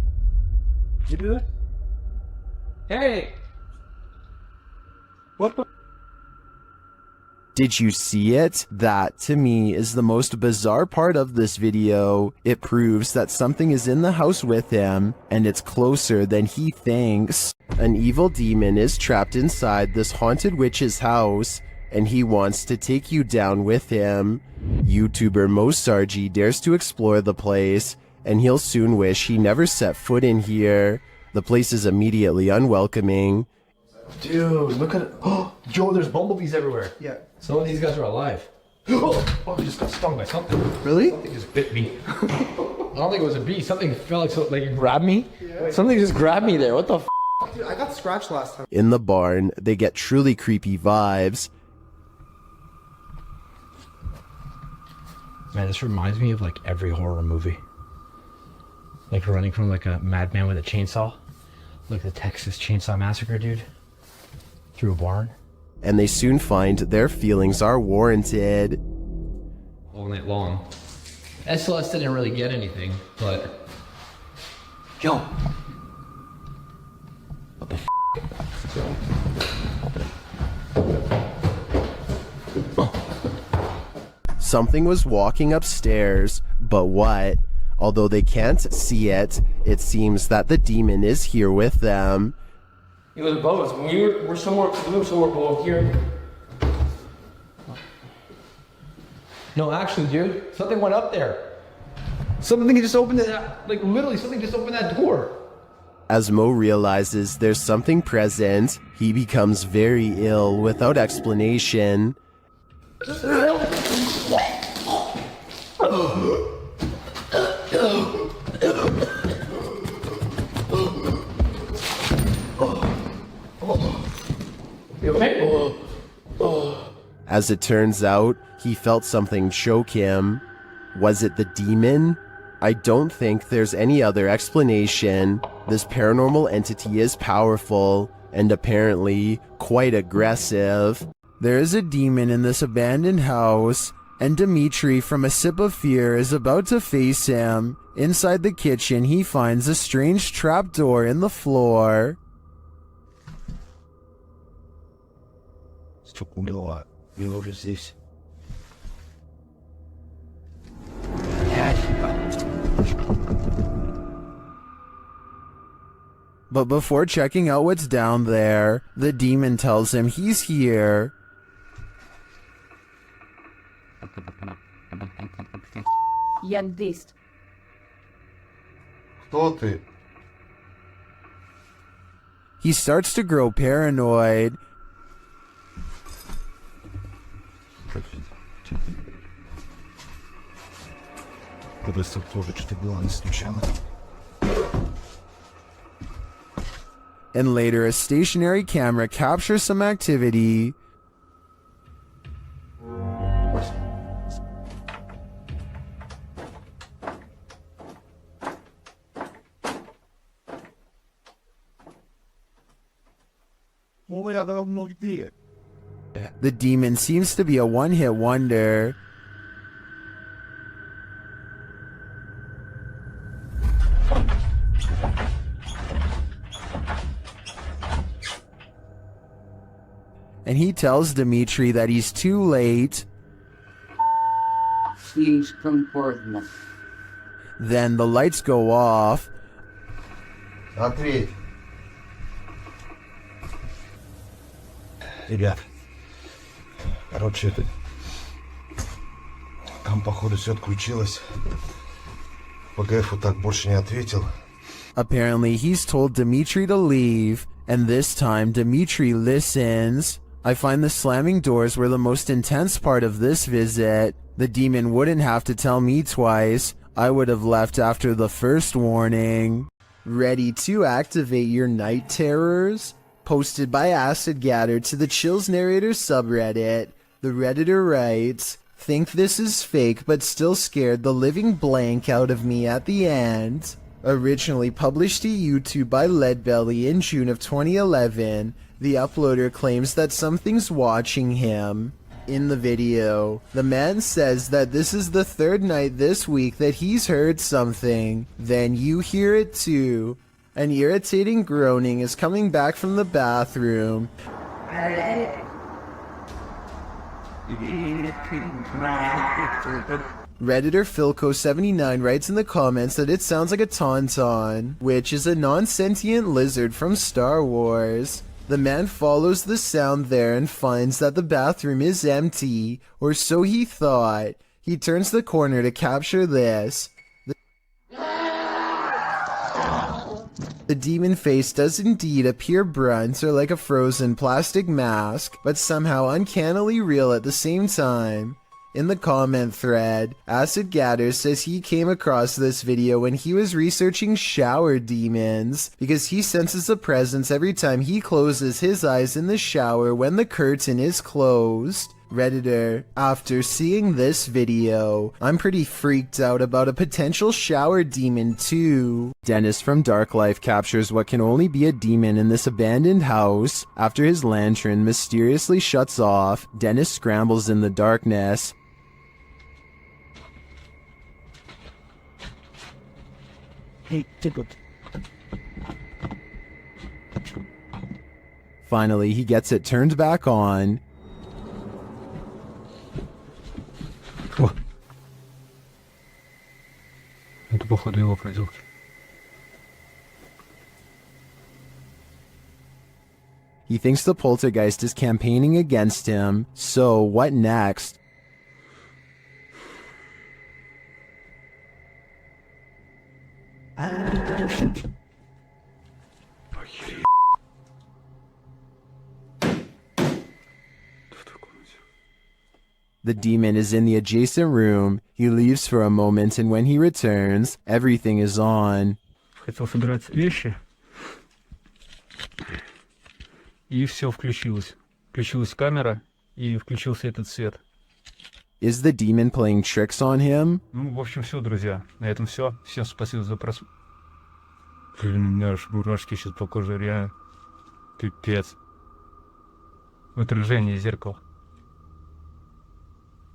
Speaker 16: you do that? Hey! What the?
Speaker 1: Did you see it? That, to me, is the most bizarre part of this video. It proves that something is in the house with him, and it's closer than he thinks. An evil demon is trapped inside this haunted witch's house, and he wants to take you down with him. YouTuber Mosargi dares to explore the place, and he'll soon wish he never set foot in here. The place is immediately unwelcoming.
Speaker 16: Dude, look at it. Oh, Joe, there's bumblebees everywhere.
Speaker 14: Yeah.
Speaker 16: Some of these guys are alive. Oh, I just got stung by something.
Speaker 14: Really?
Speaker 16: Something just bit me. I don't think it was a bee. Something felt like it grabbed me. Yeah. Something just grabbed me there. What the f?
Speaker 14: Dude, I got scratched last time.
Speaker 1: In the barn, they get truly creepy vibes.
Speaker 19: Man, this reminds me of like every horror movie. Like running from like a madman with a chainsaw. Like the Texas Chainsaw Massacre, dude. Through a barn.
Speaker 1: And they soon find their feelings are warranted.
Speaker 19: All night long. SLS didn't really get anything, but...
Speaker 16: Yo!
Speaker 19: What the f***?
Speaker 1: Something was walking upstairs, but what? Although they can't see it, it seems that the demon is here with them.
Speaker 16: It was above us. When we were somewhere below here. No, actually, dude, something went up there. Something just opened it. Like literally, something just opened that door.
Speaker 1: As Mo realizes there's something present, he becomes very ill without explanation. As it turns out, he felt something choke him. Was it the demon? I don't think there's any other explanation. This paranormal entity is powerful, and apparently quite aggressive. There is a demon in this abandoned house, and Dimitri from A Sip of Fear is about to face him. Inside the kitchen, he finds a strange trapdoor in the floor.
Speaker 13: What is this?
Speaker 1: But before checking out what's down there, the demon tells him he's here.
Speaker 5: Ядист.
Speaker 13: Кто ты?
Speaker 1: He starts to grow paranoid. And later, a stationary camera captures some activity. The demon seems to be a one-hit wonder. And he tells Dimitri that he's too late.
Speaker 20: Please come forth now.
Speaker 1: Then the lights go off.
Speaker 13: Смотри. Ребят, короче, это Там, походу, все отключилось. ПГФу так больше не ответил.
Speaker 1: Apparently, he's told Dimitri to leave, and this time Dimitri listens. I find the slamming doors were the most intense part of this visit. The demon wouldn't have to tell me twice. I would have left after the first warning. Ready to activate your night terrors? Posted by Acid Gather to the Chills Narrator subreddit, the Redditor writes, "Think this is fake but still scared the living blank out of me at the end." Originally published to YouTube by Leadbelly in June of 2011, the uploader claims that something's watching him. In the video, the man says that this is the third night this week that he's heard something. Then you hear it too. An irritating groaning is coming back from the bathroom. Redditor Philco79 writes in the comments that it sounds like a tauntaun, which is a non-sentient lizard from Star Wars. The man follows the sound there and finds that the bathroom is empty, or so he thought. He turns the corner to capture this. The demon face does indeed appear brunt or like a frozen plastic mask, but somehow uncannily real at the same time. In the comment thread, Acid Gather says he came across this video when he was researching shower demons, because he senses a presence every time he closes his eyes in the shower when the curtain is closed. Redditor, after seeing this video, I'm pretty freaked out about a potential shower demon too. Dennis from Dark Life captures what can only be a demon in this abandoned house. After his lantern mysteriously shuts off, Dennis scrambles in the darkness.
Speaker 10: Hey, tickled.
Speaker 1: Finally, he gets it turned back on.
Speaker 3: Это, походу, его проделки.
Speaker 1: He thinks the Poltergeist is campaigning against him, so what next? The demon is in the adjacent room. He leaves for a moment, and when he returns, everything is on.
Speaker 3: Хотел собирать вещи. И все включилось. Включилась камера, и включился этот свет.
Speaker 1: Is the demon playing tricks on him?
Speaker 3: Ну, в общем, все, друзья. На этом все. Всем спасибо за просмотр. Блин, у меня аж мурашки сейчас по коже, реально. Пипец. Отражение зеркала.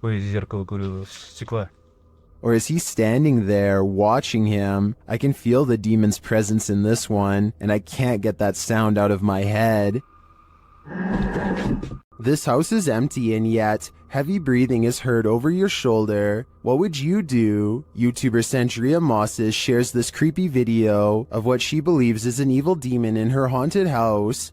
Speaker 3: Ой, зеркало, говорю, стекла.
Speaker 1: Or is he standing there watching him? I can feel the demon's presence in this one, and I can't get that sound out of my head. This house is empty, and yet heavy breathing is heard over your shoulder. What would you do? YouTuber Centuria Mosses shares this creepy video of what she believes is an evil demon in her haunted house.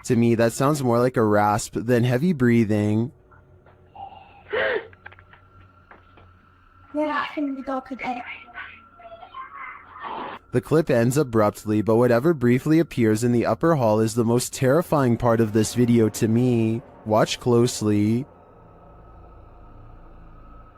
Speaker 1: To me, that sounds more like a rasp than heavy breathing. The clip ends abruptly, but whatever briefly appears in the upper hall is the most terrifying part of this video to me. Watch closely.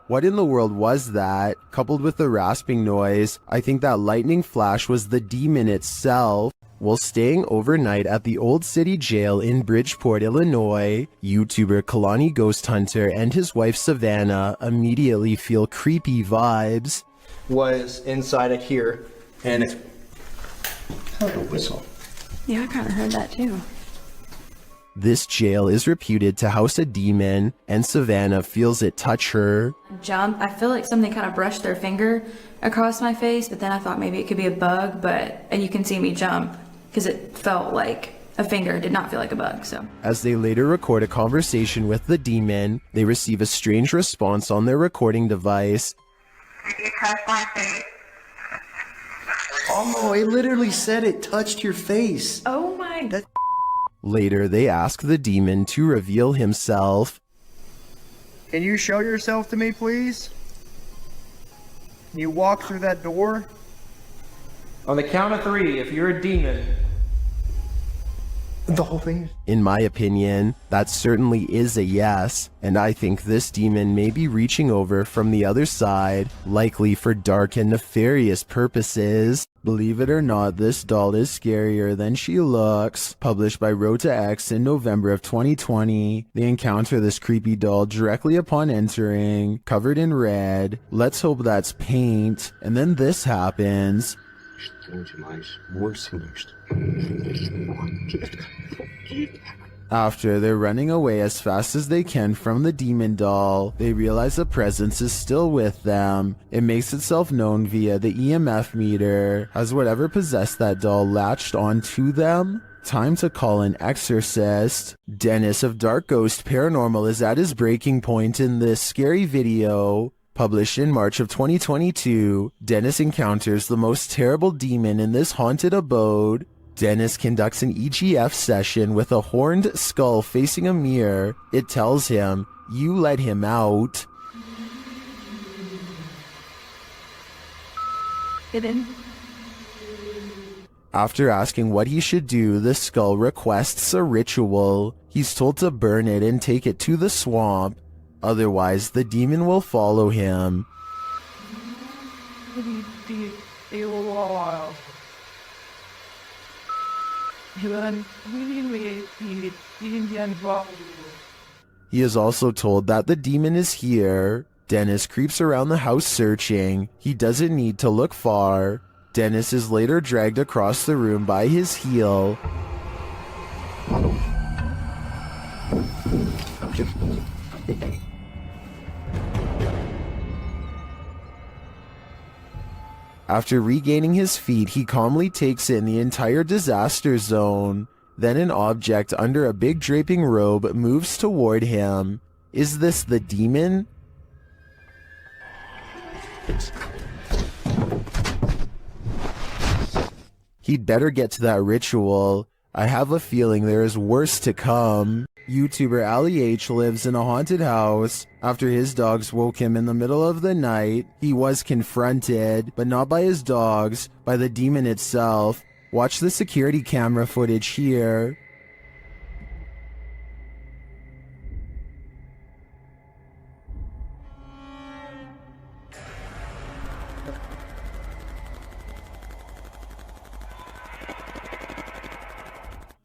Speaker 1: What in the world was that? Coupled with the rasping noise, I think that lightning flash was the demon itself. While staying overnight at the Old City Jail in Bridgeport, Illinois, YouTuber Kalani Ghost Hunter and his wife Savannah immediately feel creepy vibes.
Speaker 7: Was inside of here, and it's a whistle.
Speaker 5: Yeah, I kind of heard that too.
Speaker 1: This jail is reputed to house a demon, and Savannah feels it touch her.
Speaker 20: Jump. I feel like something kind of brushed their finger across my face, but then I thought maybe it could be a bug, and you can see me jump because it felt like a finger, did not feel like a bug, so.
Speaker 1: As they later record a conversation with the demon, they receive a strange response on their recording device.
Speaker 15: touched my face.
Speaker 7: Oh, it literally said it touched your face.
Speaker 20: Oh my.
Speaker 1: Later, they ask the demon to reveal himself.
Speaker 21: Can you show yourself to me, please? Can you walk through that door? On the count of 3, if you're a demon.
Speaker 7: The whole thing?
Speaker 1: In my opinion, that certainly is a yes, and I think this demon may be reaching over from the other side, likely for dark and nefarious purposes. Believe it or not, this doll is scarier than she looks. Published by Rota X in November of 2020. They encounter this creepy doll directly upon entering, covered in red. Let's hope that's paint. And then this happens. After they're running away as fast as they can from the demon doll, they realize a presence is still with them. It makes itself known via the EMF meter. Has whatever possessed that doll latched onto them? Time to call an exorcist. Dennis of Dark Ghost Paranormal is at his breaking point in this scary video. Published in March of 2022, Dennis encounters the most terrible demon in this haunted abode. Dennis conducts an EGF session with a horned skull facing a mirror. It tells him, "You let him out."
Speaker 20: Hidden.
Speaker 1: After asking what he should do, the skull requests a ritual. He's told to burn it and take it to the swamp. Otherwise, the demon will follow him. He is also told that the demon is here. Dennis creeps around the house searching. He doesn't need to look far. Dennis is later dragged across the room by his heel. After regaining his feet, he calmly takes in the entire disaster zone. Then an object under a big draping robe moves toward him. Is this the demon? He'd better get to that ritual. I have a feeling there is worse to come. YouTuber Ali H lives in a haunted house. After his dogs woke him in the middle of the night, he was confronted, but not by his dogs, by the demon itself. Watch the security camera footage here.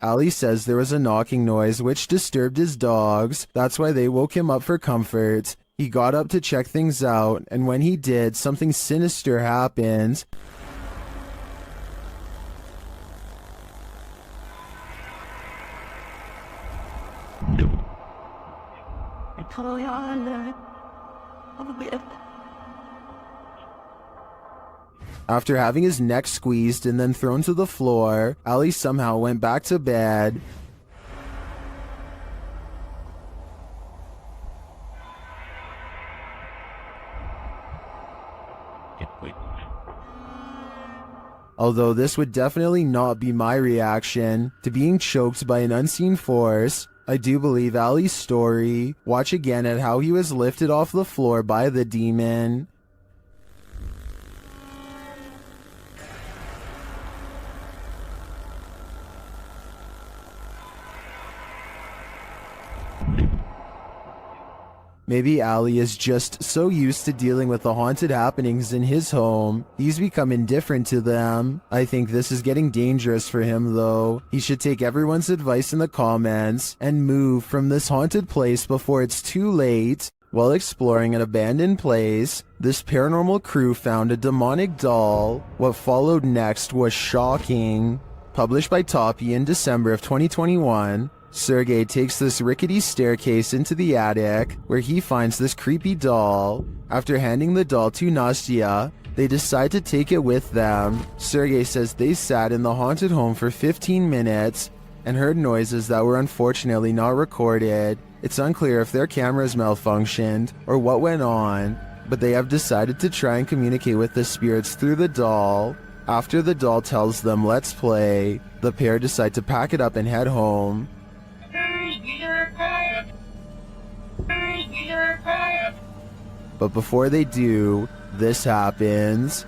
Speaker 1: Ali says there was a knocking noise which disturbed his dogs. That's why they woke him up for comfort. He got up to check things out, and when he did, something sinister happened. After having his neck squeezed and then thrown to the floor, Ali somehow went back to bed. Although this would definitely not be my reaction to being choked by an unseen force, I do believe Ali's story. Watch again at how he was lifted off the floor by the demon. Maybe Ali is just so used to dealing with the haunted happenings in his home, he's become indifferent to them. I think this is getting dangerous for him though. He should take everyone's advice in the comments and move from this haunted place before it's too late. While exploring an abandoned place, this paranormal crew found a demonic doll. What followed next was shocking. Published by Toppy in December of 2021, Sergey takes this rickety staircase into the attic, where he finds this creepy doll. After handing the doll to Nastya, they decide to take it with them. Sergey says they sat in the haunted home for 15 minutes and heard noises that were unfortunately not recorded. It's unclear if their cameras malfunctioned or what went on, but they have decided to try and communicate with the spirits through the doll. After the doll tells them let's play, the pair decide to pack it up and head home. But before they do, this happens.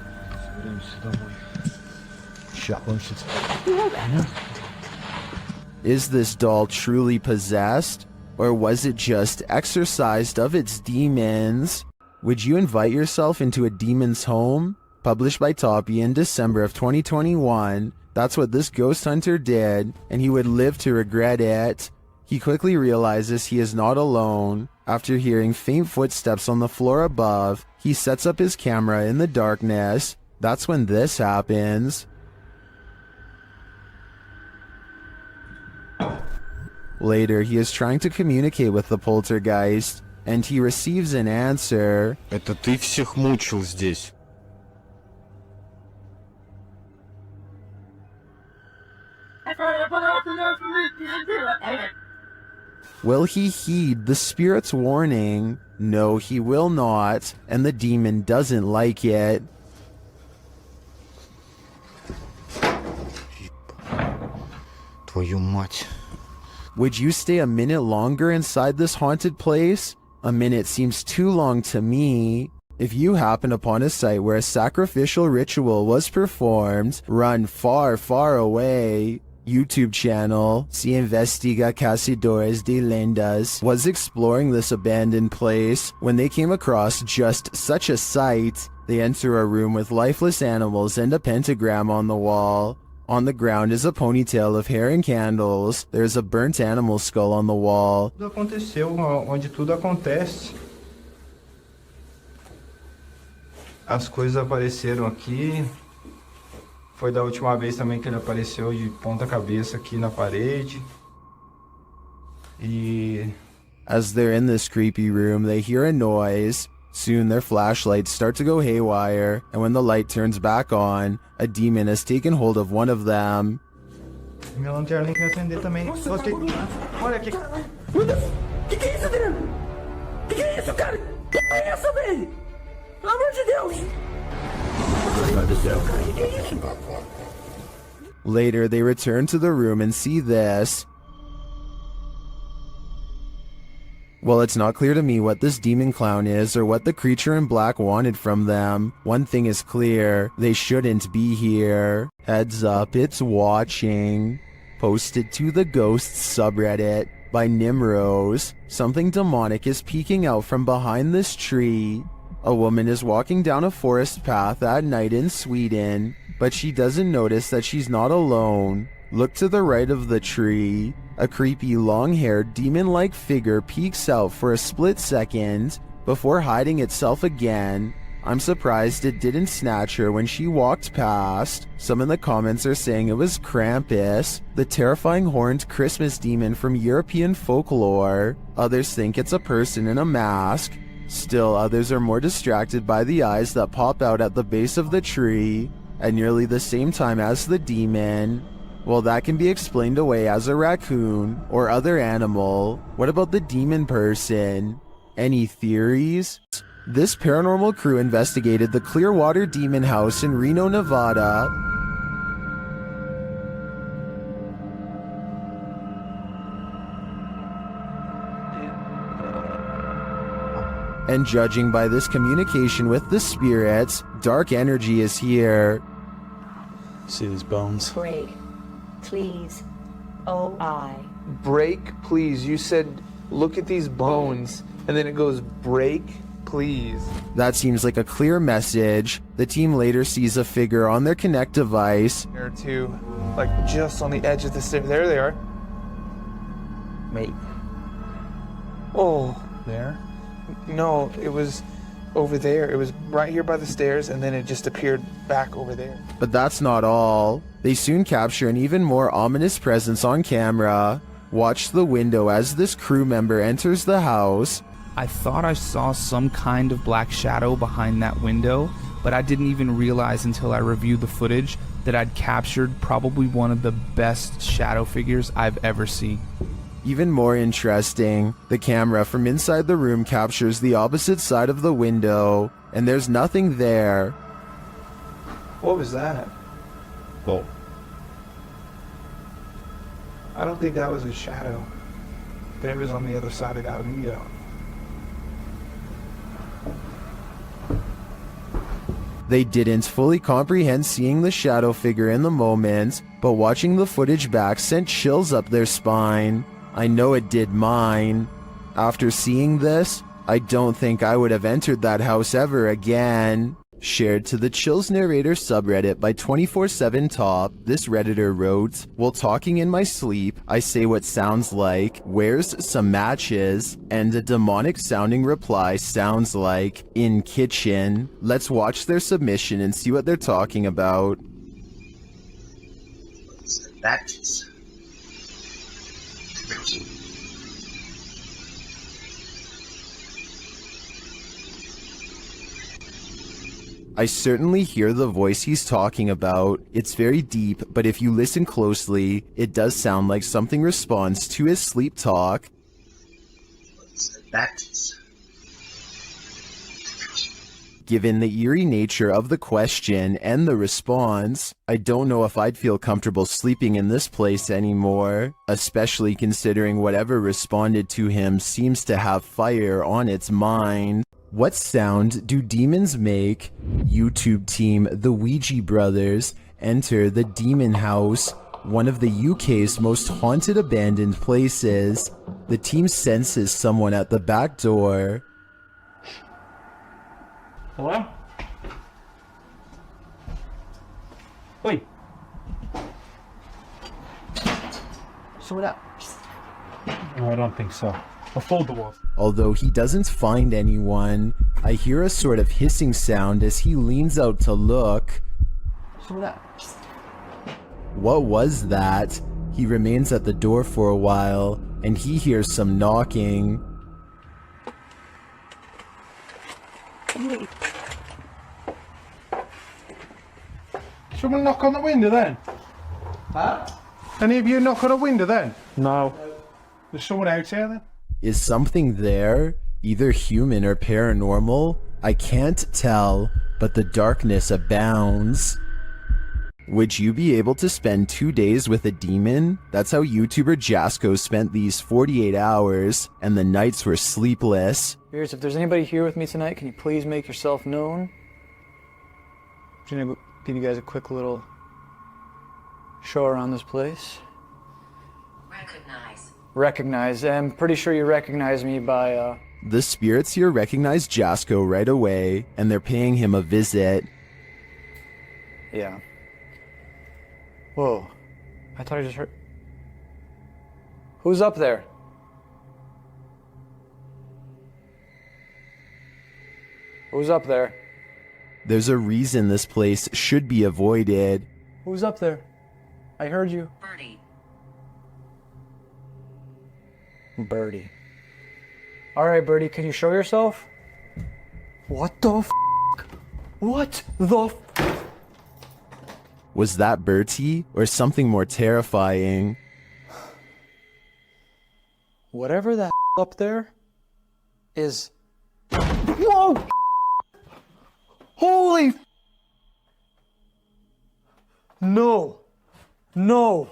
Speaker 1: Is this doll truly possessed? Or was it just exorcised of its demons? Would you invite yourself into a demon's home? Published by Toppy in December of 2021. That's what this ghost hunter did, and he would live to regret it. He quickly realizes he is not alone. After hearing faint footsteps on the floor above, he sets up his camera in the darkness. That's when this happens. Later, he is trying to communicate with the poltergeist, and he receives an answer.
Speaker 8: Это ты всех мучил здесь.
Speaker 1: Will he heed the spirit's warning? No, he will not, and the demon doesn't like it.
Speaker 8: Твою мать.
Speaker 1: Would you stay a minute longer inside this haunted place? A minute seems too long to me. If you happen upon a site where a sacrificial ritual was performed, run far, far away. YouTube channel, Si Investiga Cazadores de Lendas, was exploring this abandoned place when they came across just such a sight. They enter a room with lifeless animals and a pentagram on the wall. On the ground is a ponytail of hair and candles. There's a burnt animal skull on the wall.
Speaker 21: Tudo aconteceu onde tudo acontece. As coisas apareceram aqui. Foi da última vez também que ele apareceu de ponta cabeça aqui na parede. E
Speaker 1: as they're in this creepy room, they hear a noise. Soon their flashlights start to go haywire, and when the light turns back on, a demon has taken hold of one of them.
Speaker 21: Minha lanterna tem que acender também. Olha aqui.
Speaker 9: Que é isso, Adriano? Que é isso, cara? Que é essa, velho? Pelo amor de Deus!
Speaker 1: Later, they return to the room and see this. Well, it's not clear to me what this demon clown is or what the creature in black wanted from them. One thing is clear, they shouldn't be here. Heads up, it's watching. Posted to the Ghosts subreddit by Nimrose. Something demonic is peeking out from behind this tree. A woman is walking down a forest path at night in Sweden, but she doesn't notice that she's not alone. Look to the right of the tree. A creepy long-haired demon-like figure peeks out for a split second before hiding itself again. I'm surprised it didn't snatch her when she walked past. Some in the comments are saying it was Krampus, the terrifying horned Christmas demon from European folklore. Others think it's a person in a mask. Still, others are more distracted by the eyes that pop out at the base of the tree at nearly the same time as the demon. Well, that can be explained away as a raccoon or other animal. What about the demon person? Any theories? This paranormal crew investigated the Clearwater Demon House in Reno, Nevada. And judging by this communication with the spirits, dark energy is here.
Speaker 22: See these bones?
Speaker 5: Break, please. Oh, I.
Speaker 21: Break, please. You said, look at these bones. And then it goes, break, please.
Speaker 1: That seems like a clear message. The team later sees a figure on their Connect device.
Speaker 21: There are two, like just on the edge of the stairs. There they are. Wait. Oh.
Speaker 22: There?
Speaker 21: No, it was over there. It was right here by the stairs, and then it just appeared back over there.
Speaker 1: But that's not all. They soon capture an even more ominous presence on camera. Watch the window as this crew member enters the house.
Speaker 23: I thought I saw some kind of black shadow behind that window, but I didn't even realize until I reviewed the footage that I'd captured probably one of the best shadow figures I've ever seen.
Speaker 1: Even more interesting, the camera from inside the room captures the opposite side of the window, and there's nothing there.
Speaker 3: What was that?
Speaker 4: Well,
Speaker 3: I don't think that was a shadow. That was on the other side of that window.
Speaker 1: They didn't fully comprehend seeing the shadow figure in the moment, but watching the footage back sent chills up their spine. I know it did mine. After seeing this, I don't think I would have entered that house ever again. Shared to the Chills Narrator subreddit by 24/7 Top, this Redditor wrote, "While talking in my sleep, I say what sounds like, 'Where's some matches?' and a demonic sounding reply sounds like, 'In kitchen.' Let's watch their submission and see what they're talking about."
Speaker 15: Matches.
Speaker 1: I certainly hear the voice he's talking about. It's very deep, but if you listen closely, it does sound like something responds to his sleep talk.
Speaker 15: Matches.
Speaker 1: Given the eerie nature of the question and the response, I don't know if I'd feel comfortable sleeping in this place anymore, especially considering whatever responded to him seems to have fire on its mind. What sound do demons make? YouTube team The Ouija Brothers enter the Demon House, one of the UK's most haunted abandoned places. The team senses someone at the back door.
Speaker 3: Hello? Wait.
Speaker 10: Someone up.
Speaker 3: No, I don't think so. I'll fold the wall.
Speaker 1: Although he doesn't find anyone, I hear a sort of hissing sound as he leans out to look.
Speaker 10: Someone up.
Speaker 1: What was that? He remains at the door for a while, and he hears some knocking.
Speaker 3: Someone knock on the window then?
Speaker 10: Huh?
Speaker 3: Any of you knock on a window then?
Speaker 10: No.
Speaker 3: There's someone out here then?
Speaker 1: Is something there? Either human or paranormal? I can't tell, but the darkness abounds. Would you be able to spend 2 days with a demon? That's how YouTuber Jasko spent these 48 hours, and the nights were sleepless.
Speaker 2: If there's anybody here with me tonight, can you please make yourself known? I'm gonna give you guys a quick little show around this place. Recognize. I'm pretty sure you recognize me by,
Speaker 1: The spirits here recognize Jasko right away, and they're paying him a visit.
Speaker 2: Yeah. Whoa. I thought I just heard... Who's up there? Who's up there?
Speaker 1: There's a reason this place should be avoided.
Speaker 2: Who's up there? I heard you. Birdie. Alright, Birdie, can you show yourself? What the f***? What the f***?
Speaker 1: Was that Bertie, or something more terrifying?
Speaker 2: Whatever that up there is... Whoa! Holy... No. No.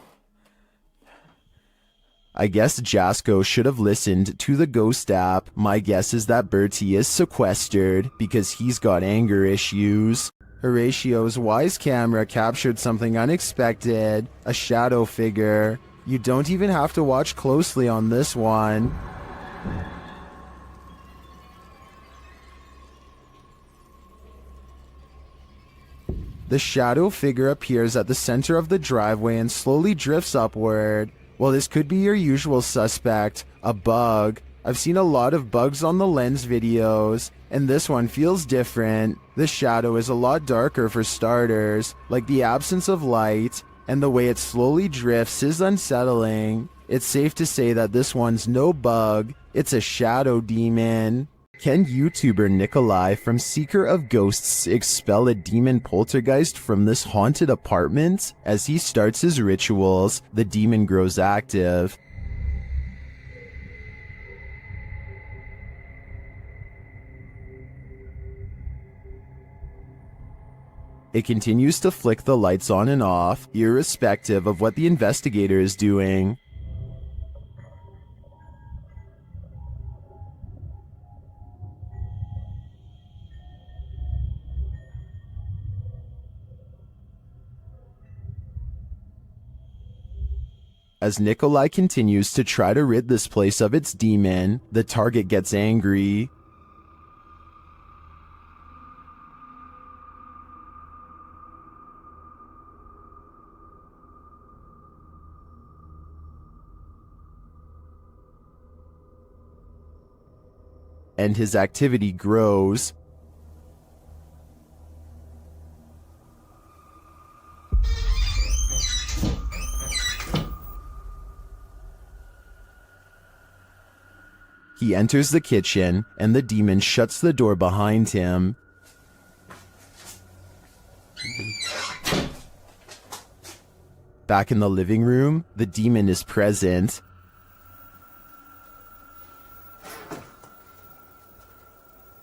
Speaker 1: I guess Jasko should have listened to the ghost app. My guess is that Bertie is sequestered because he's got anger issues. Horatio's wise camera captured something unexpected, a shadow figure. You don't even have to watch closely on this one. The shadow figure appears at the center of the driveway and slowly drifts upward. Well, this could be your usual suspect, a bug. I've seen a lot of bugs on the Lens videos, and this one feels different. The shadow is a lot darker for starters, like the absence of light, and the way it slowly drifts is unsettling. It's safe to say that this one's no bug, it's a shadow demon. Can YouTuber Nikolai from Seeker of Ghosts expel a demon poltergeist from this haunted apartment? As he starts his rituals, the demon grows active. It continues to flick the lights on and off, irrespective of what the investigator is doing. As Nikolai continues to try to rid this place of its demon, the target gets angry. And his activity grows. He enters the kitchen, and the demon shuts the door behind him. Back in the living room, the demon is present.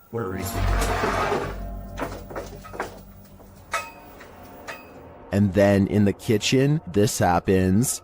Speaker 11: Where is he?
Speaker 1: And then in the kitchen, this happens.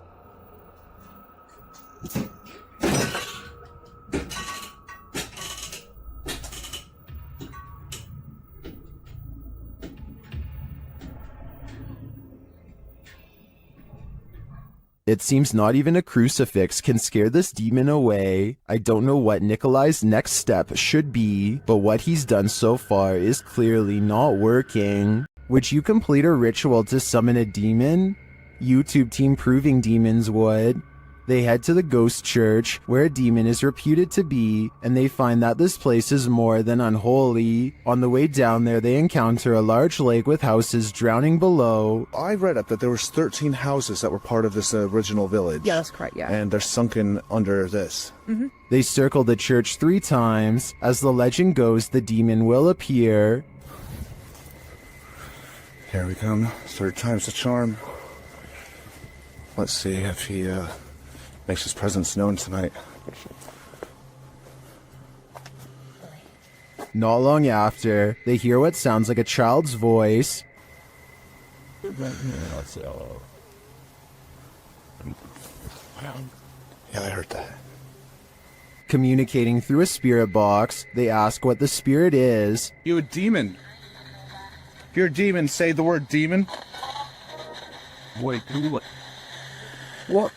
Speaker 1: It seems not even a crucifix can scare this demon away. I don't know what Nikolai's next step should be, but what he's done so far is clearly not working. Would you complete a ritual to summon a demon? YouTube team Proving Demons would. They head to the ghost church, where a demon is reputed to be, and they find that this place is more than unholy. On the way down there, they encounter a large lake with houses drowning below.
Speaker 12: I read up that there was 13 houses that were part of this original village.
Speaker 18: Yeah, that's correct, yeah.
Speaker 12: And they're sunken under this.
Speaker 18: Mm-hmm.
Speaker 1: They circle the church 3 times. As the legend goes, the demon will appear.
Speaker 12: Here we come. 3rd time's the charm. Let's see if he makes his presence known tonight.
Speaker 1: Not long after, they hear what sounds like a child's voice.
Speaker 12: Yeah, I heard that.
Speaker 1: Communicating through a spirit box, they ask what the spirit is.
Speaker 12: You a demon? If you're a demon, say the word demon. Wait, what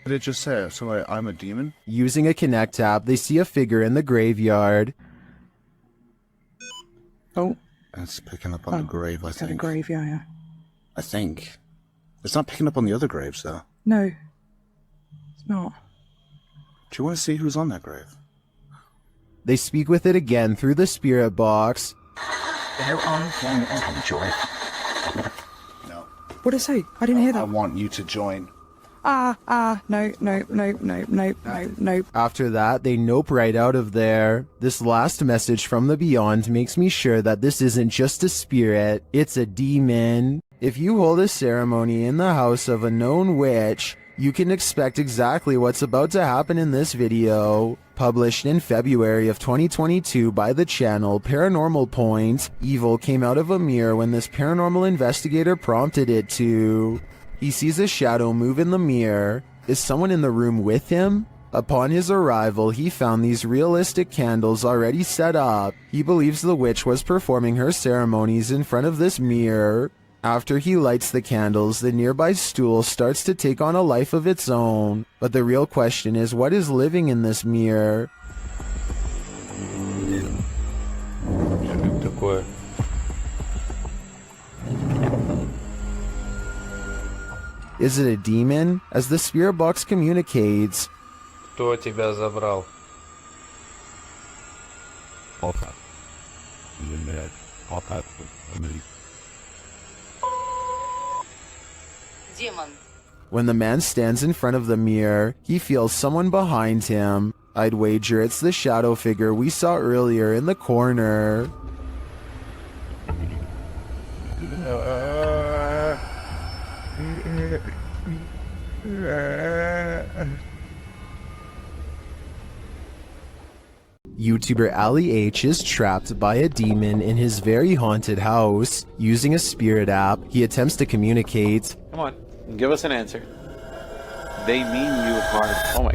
Speaker 12: did it just say? So I'm a demon?
Speaker 1: Using a Connect app, they see a figure in the graveyard.
Speaker 18: Oh.
Speaker 12: It's picking up on the grave, I think.
Speaker 18: The grave, yeah.
Speaker 12: I think. It's not picking up on the other graves, though.
Speaker 18: No. It's not.
Speaker 12: Do you want to see who's on that grave?
Speaker 1: They speak with it again through the spirit box.
Speaker 12: There are one joy. No.
Speaker 18: What did it say? I didn't hear that.
Speaker 12: I want you to join.
Speaker 18: No.
Speaker 1: After that, they nope right out of there. This last message from the beyond makes me sure that this isn't just a spirit, it's a demon. If you hold a ceremony in the house of a known witch, you can expect exactly what's about to happen in this video. Published in February of 2022 by the channel Paranormal Point, evil came out of a mirror when this paranormal investigator prompted it to. He sees a shadow move in the mirror. Is someone in the room with him? Upon his arrival, he found these realistic candles already set up. He believes the witch was performing her ceremonies in front of this mirror. After he lights the candles, the nearby stool starts to take on a life of its own. But the real question is, what is living in this mirror? Is it a demon? As the spirit box communicates.
Speaker 24: Кто тебя забрал? When the man stands in front of the mirror, he feels someone behind him. I'd wager it's the shadow figure we saw earlier in the corner.
Speaker 1: YouTuber Ali H is trapped by a demon in his very haunted house. Using a spirit app, he attempts to communicate.
Speaker 6: Come on, give us an answer. They mean you hard. Oh my.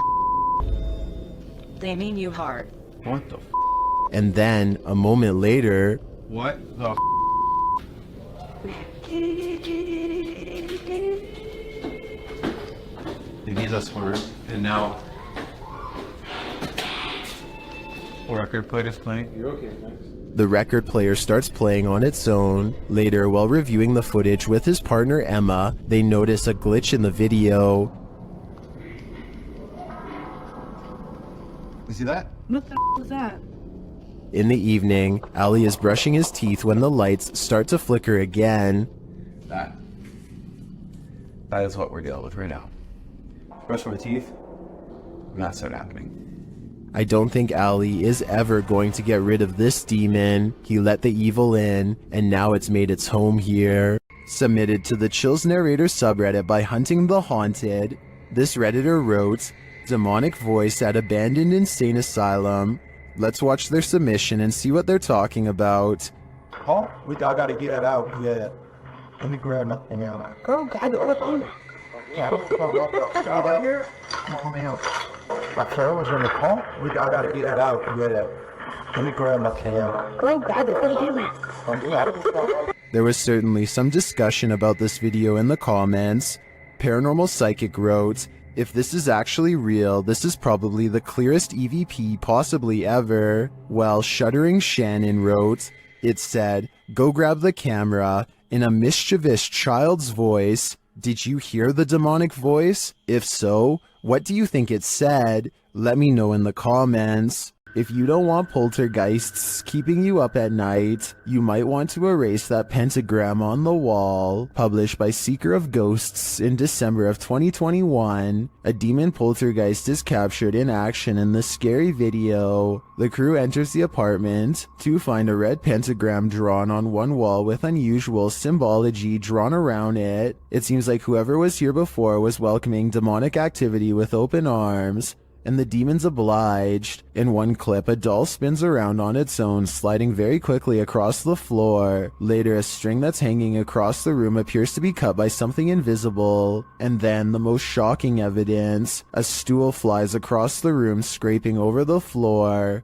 Speaker 14: They mean you hard.
Speaker 6: What the?
Speaker 1: And then, a moment later,
Speaker 6: What the? They need us for it, and now. Record player is playing. You're okay, thanks.
Speaker 1: the record player starts playing on its own. Later, while reviewing the footage with his partner Emma, they notice a glitch in the video.
Speaker 4: You see that?
Speaker 18: What the was that?
Speaker 1: In the evening, Ali is brushing his teeth when the lights start to flicker again.
Speaker 6: That is what we're dealing with right now. Brush my teeth, and that started happening.
Speaker 1: I don't think Ali is ever going to get rid of this demon. He let the evil in, and now it's made its home here. Submitted to the Chills Narrator subreddit by Hunting the Haunted, this Redditor wrote, "Demonic voice at abandoned insane asylum." Let's watch their submission and see what they're talking about.
Speaker 17: Oh, I gotta get it out. Yeah. Let me grab nothing out. Oh, God, yeah, right here. Come out. My car was in the car. I gotta get it out. Yeah. Let me grab nothing out. Oh, God,
Speaker 1: There was certainly some discussion about this video in the comments. Paranormal Psychic wrote, "If this is actually real, this is probably the clearest EVP possibly ever." While Shuddering Shannon wrote, it said, "Go grab the camera," in a mischievous child's voice. Did you hear the demonic voice? If so, what do you think it said? Let me know in the comments. If you don't want poltergeists keeping you up at night, you might want to erase that pentagram on the wall. Published by Seeker of Ghosts in December of 2021, a demon poltergeist is captured in action in the scary video. The crew enters the apartment to find a red pentagram drawn on one wall with unusual symbology drawn around it. It seems like whoever was here before was welcoming demonic activity with open arms, and the demons obliged. In one clip, a doll spins around on its own, sliding very quickly across the floor. Later, a string that's hanging across the room appears to be cut by something invisible. And then, the most shocking evidence, a stool flies across the room, scraping over the floor.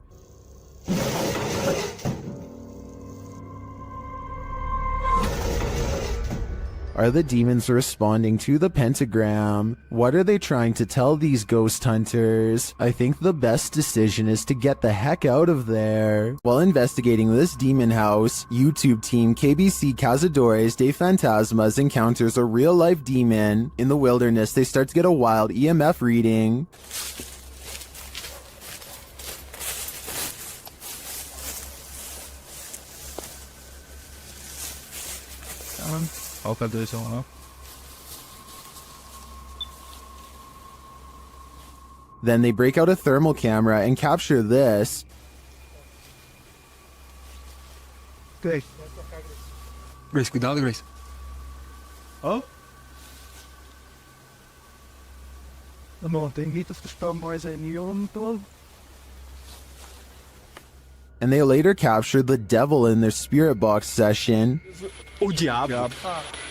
Speaker 1: Are the demons responding to the pentagram? What are they trying to tell these ghost hunters? I think the best decision is to get the heck out of there. While investigating this demon house, YouTube team KBC Cazadores de Fantasmas encounters a real-life demon. In the wilderness, they start to get a wild EMF reading.
Speaker 16: I'll do this one.
Speaker 1: Then they break out a thermal camera and capture this.
Speaker 16: Grace. Grace, cuidado, Grace.
Speaker 3: Oh? Não tem gritos que estão mais em nenhum todo.
Speaker 1: And they later captured the devil in their spirit box session.
Speaker 3: O diabo.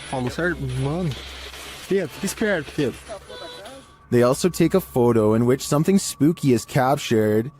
Speaker 3: Falou certo? Mano. Pedro, fica esperto, Pedro.
Speaker 1: They also take a photo in which something spooky is captured.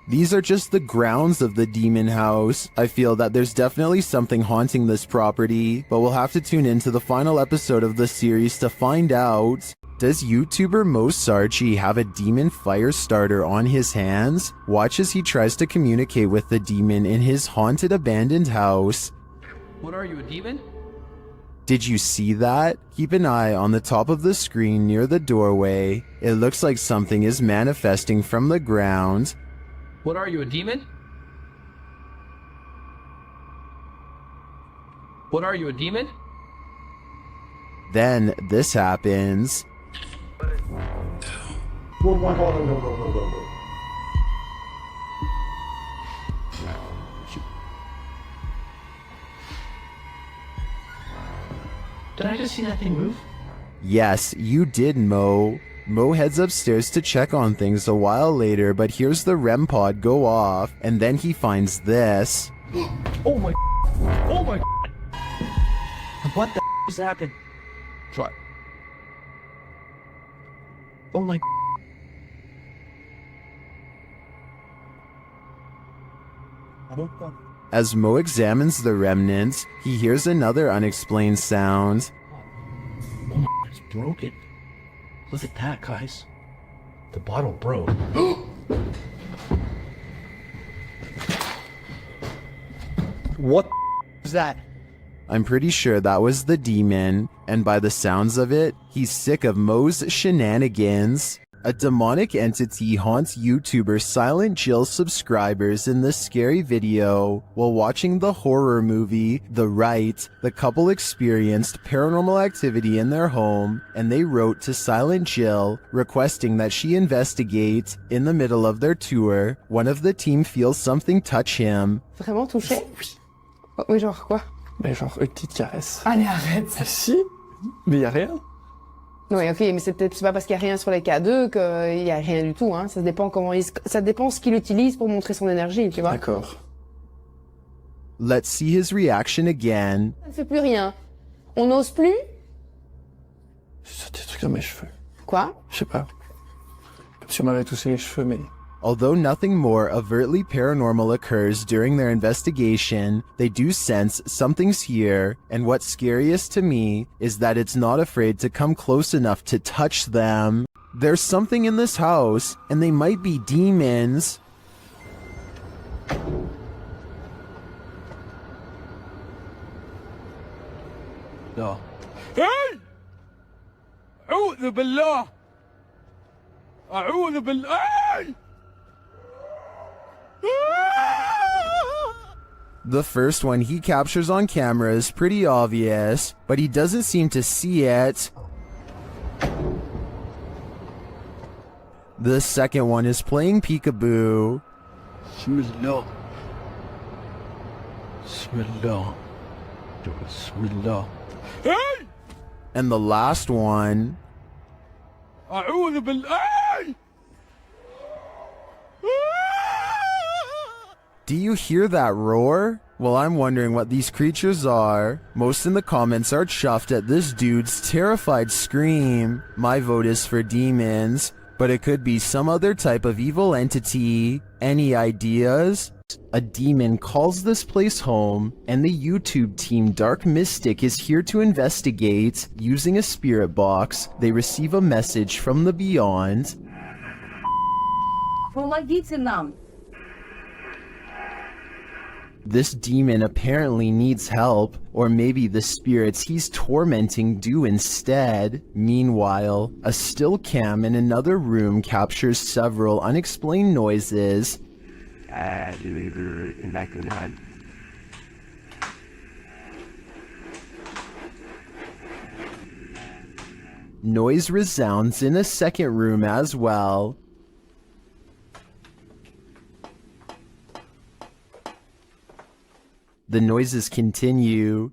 Speaker 1: These are just the grounds of the demon house. I feel that there's definitely something haunting this property, but we'll have to tune into the final episode of the series to find out. Does YouTuber Mo Sarchi have a demon fire starter on his hands? Watch as he tries to communicate with the demon in his haunted abandoned house.
Speaker 19: What are you, a demon?
Speaker 1: Did you see that? Keep an eye on the top of the screen near the doorway. It looks like something is manifesting from the ground.
Speaker 19: What are you, a demon? What are you, a demon?
Speaker 1: Then this happens.
Speaker 11: Did I just see that thing move?
Speaker 1: Yes, you did, Mo. Mo heads upstairs to check on things a while later, but hears the REM pod go off, and then he finds this.
Speaker 11: Oh my. Oh my. What the just happened?
Speaker 16: What?
Speaker 11: Oh my.
Speaker 1: As Mo examines the remnants, he hears another unexplained sound.
Speaker 11: Oh my, it's broken. Look at that, guys. The bottle broke.
Speaker 2: What is that?
Speaker 1: I'm pretty sure that was the demon, and by the sounds of it, he's sick of Mo's shenanigans. A demonic entity haunts YouTuber Silent Jill subscribers in this scary video. While watching the horror movie The Rite, the couple experienced paranormal activity in their home, and they wrote to Silent Jill requesting that she investigate. In the middle of their tour, one of the team feels something touch him.
Speaker 18: Vraiment touché? Oui, genre quoi?
Speaker 2: Mais genre une petite caresse.
Speaker 18: Allez, arrête.
Speaker 2: Si? Mais y a rien.
Speaker 18: Oui, ok, mais c'est pas parce qu'il y a rien sur les K2 qu'il y a rien du tout, hein. Ça dépend ça dépend ce qu'il utilise pour montrer son énergie, tu vois.
Speaker 2: D'accord.
Speaker 1: Let's see his reaction again.
Speaker 18: Ça ne fait plus rien. On n'ose plus?
Speaker 2: C'est des trucs dans mes cheveux.
Speaker 18: Quoi?
Speaker 2: Je sais pas. Comme si on m'avait touché les cheveux, mais...
Speaker 1: Although nothing more overtly paranormal occurs during their investigation, they do sense something's here, and what's scariest to me is that it's not afraid to come close enough to touch them. There's something in this house, and they might be demons.
Speaker 16: No. Hey! أعوذ بالله! أعوذ بالله!
Speaker 1: The first one he captures on camera is pretty obvious, but he doesn't seem to see it. The second one is playing peekaboo.
Speaker 16: Bismillah. Bismillah. Bismillah. Hey!
Speaker 1: And the last one...
Speaker 16: أعوذ بالله!
Speaker 1: Do you hear that roar? Well, I'm wondering what these creatures are. Most in the comments are chuffed at this dude's terrified scream. My vote is for demons, but it could be some other type of evil entity. Any ideas? A demon calls this place home, and the YouTube team Dark Mystic is here to investigate. Using a spirit box, they receive a message from the beyond.
Speaker 5: Помогите нам.
Speaker 1: This demon apparently needs help, or maybe the spirits he's tormenting do instead. Meanwhile, a still cam in another room captures several unexplained noises. Noise resounds in a second room as well. The noises continue.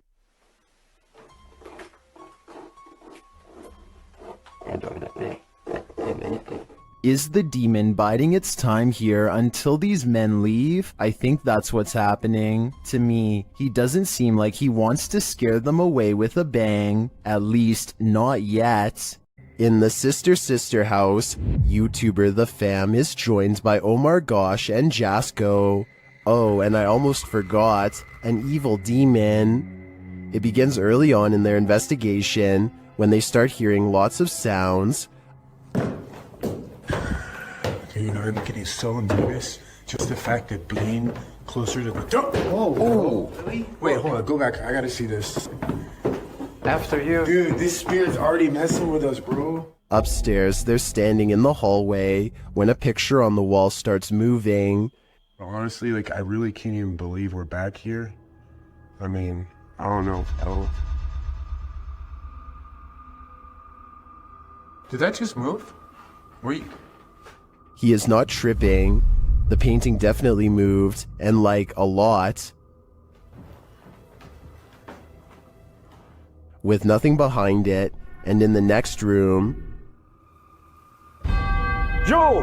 Speaker 1: Is the demon biding its time here until these men leave? I think that's what's happening. To me, he doesn't seem like he wants to scare them away with a bang. At least, not yet. In the Sister house, YouTuber The Fam is joined by Omar Gosh and Jasko. Oh, and I almost forgot, an evil demon. It begins early on in their investigation, when they start hearing lots of sounds.
Speaker 17: You know, I'm getting so nervous. Just the fact of being closer to the door.
Speaker 21: Oh,
Speaker 17: really? Wait, hold on, go back. I gotta see this.
Speaker 2: After you.
Speaker 17: Dude, this spirit's already messing with us, bro.
Speaker 1: Upstairs, they're standing in the hallway when a picture on the wall starts moving.
Speaker 12: Honestly, like, I really can't even believe we're back here. I mean, I don't know.
Speaker 17: Did that just move?
Speaker 1: He is not tripping. The painting definitely moved, and like, a lot.
Speaker 24: with nothing behind it, and in the next room,
Speaker 9: Dude!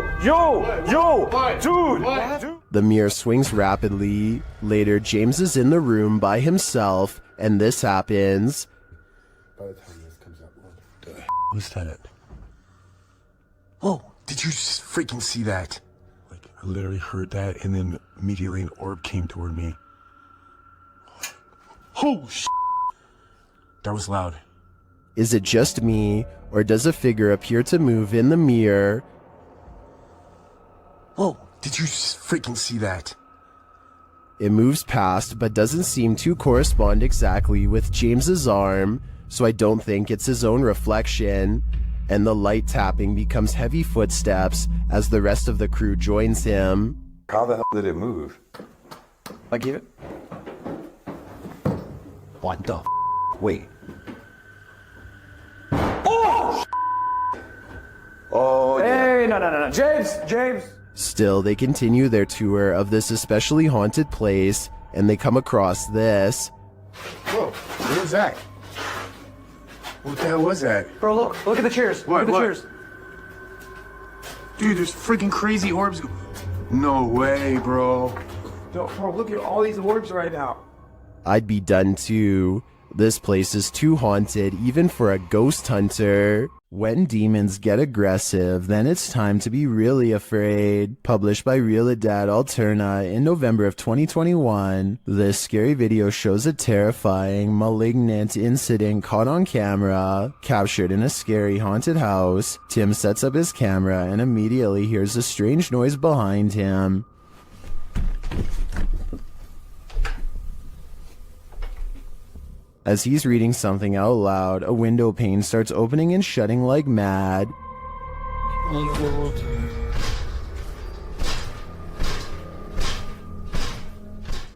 Speaker 24: the mirror swings rapidly. Later, James is in the room by himself, and this happens.
Speaker 7: By the time this comes out, what the was that? Oh, did you just freaking see that? Like, I literally heard that, and then immediately an orb came toward me. Oh, that was loud.
Speaker 24: Is it just me, or does a figure appear to move in the mirror?
Speaker 7: Oh, did you just freaking see that?
Speaker 24: It moves past, but doesn't seem to correspond exactly with James's arm, so I don't think it's his own reflection. And the light tapping becomes heavy footsteps as the rest of the crew joins him.
Speaker 6: How the hell did it move?
Speaker 2: Like it?
Speaker 6: What the Wait. Oh,
Speaker 2: hey, no. James!
Speaker 24: Still, they continue their tour of this especially haunted place, and they come across this.
Speaker 7: Whoa, what was that? What the hell was that?
Speaker 2: Bro, look at the chairs.
Speaker 7: What?
Speaker 2: Look at the chairs.
Speaker 7: Dude, there's freaking crazy orbs. No way, bro. Bro, look at all these orbs right now.
Speaker 24: I'd be done too. This place is too haunted even for a ghost hunter. When demons get aggressive, then it's time to be really afraid. Published by Realidad Alterna in November of 2021, this scary video shows a terrifying, malignant incident caught on camera, captured in a scary haunted house. Tim sets up his camera and immediately hears a strange noise behind him. As he's reading something out loud, a window pane starts opening and shutting like mad.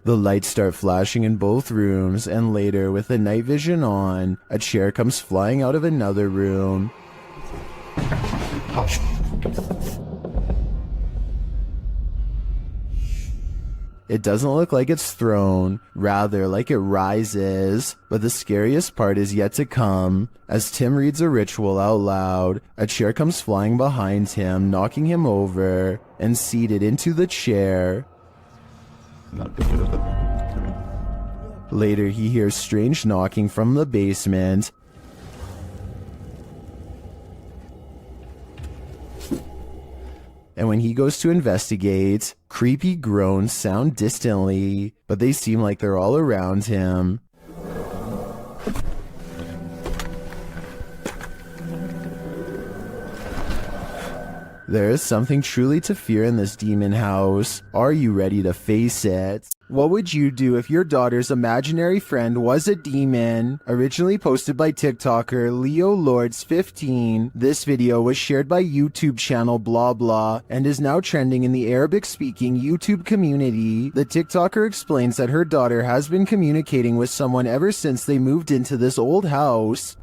Speaker 24: The lights start flashing in both rooms, and later, with the night vision on, a chair comes flying out of another room. It doesn't look like it's thrown, rather like it rises, but the scariest part is yet to come. As Tim reads a ritual out loud, a chair comes flying behind him, knocking him over, and seated into the chair. Later, he hears strange knocking from the basement. And when he goes to investigate, creepy groans sound distantly, but they seem like they're all around him. There is something truly to fear in this demon house. Are you ready to face it? What would you do if your daughter's imaginary friend was a demon? Originally posted by TikToker Leo Lords 15, this video was shared by YouTube channel Blah Blah and is now trending in the Arabic-speaking YouTube community. The TikToker explains that her daughter has been communicating with someone ever since they moved into this old house.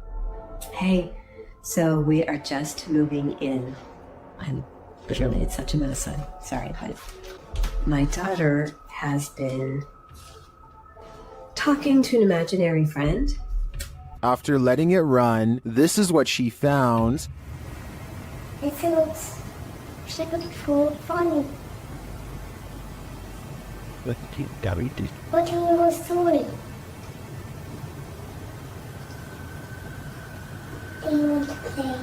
Speaker 8: Hey, so we are just moving in. I'm literally, it's such a mess. I'm sorry, but my daughter has been talking to an imaginary friend.
Speaker 24: After letting it run, this is what she found.
Speaker 13: It feels funny. What do you story? Do you want to play?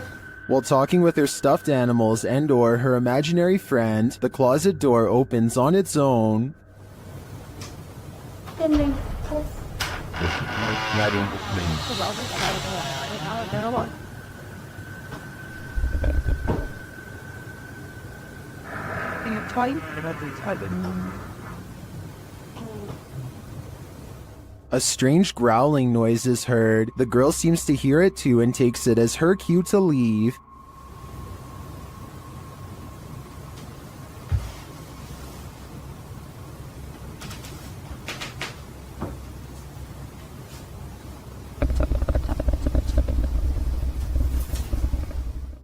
Speaker 24: While talking with her stuffed animals and or her imaginary friend, the closet door opens on its own. A strange growling noise is heard. The girl seems to hear it too and takes it as her cue to leave.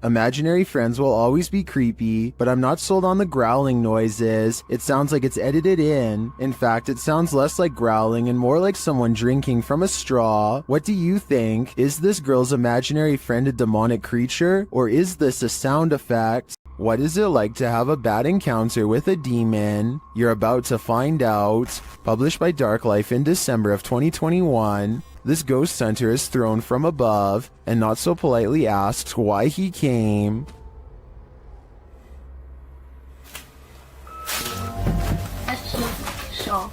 Speaker 1: Imaginary friends will always be creepy, but I'm not sold on the growling noises. It sounds like it's edited in. In fact, it sounds less like growling and more like someone drinking from a straw. What do you think? Is this girl's imaginary friend a demonic creature, or is this a sound effect? What is it like to have a bad encounter with a demon? You're about to find out. Published by Dark Life in December of 2021. This ghost hunter is thrown from above and not so politely asks why he came.
Speaker 13: Sure.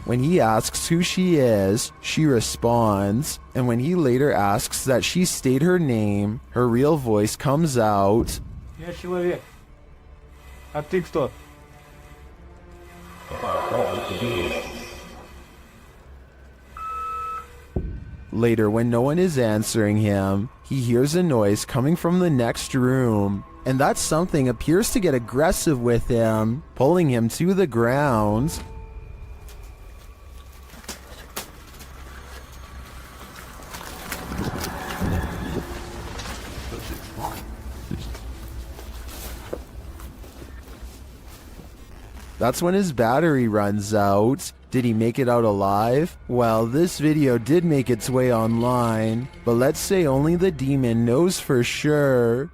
Speaker 1: When he asks who she is, she responds, and when he later asks that she state her name, her real voice comes out.
Speaker 3: Я человек. А ты кто?
Speaker 1: Later, when no one is answering him, he hears a noise coming from the next room, and that something appears to get aggressive with him, pulling him to the ground. That's when his battery runs out. Did he make it out alive? Well, this video did make its way online, but let's say only the demon knows for sure.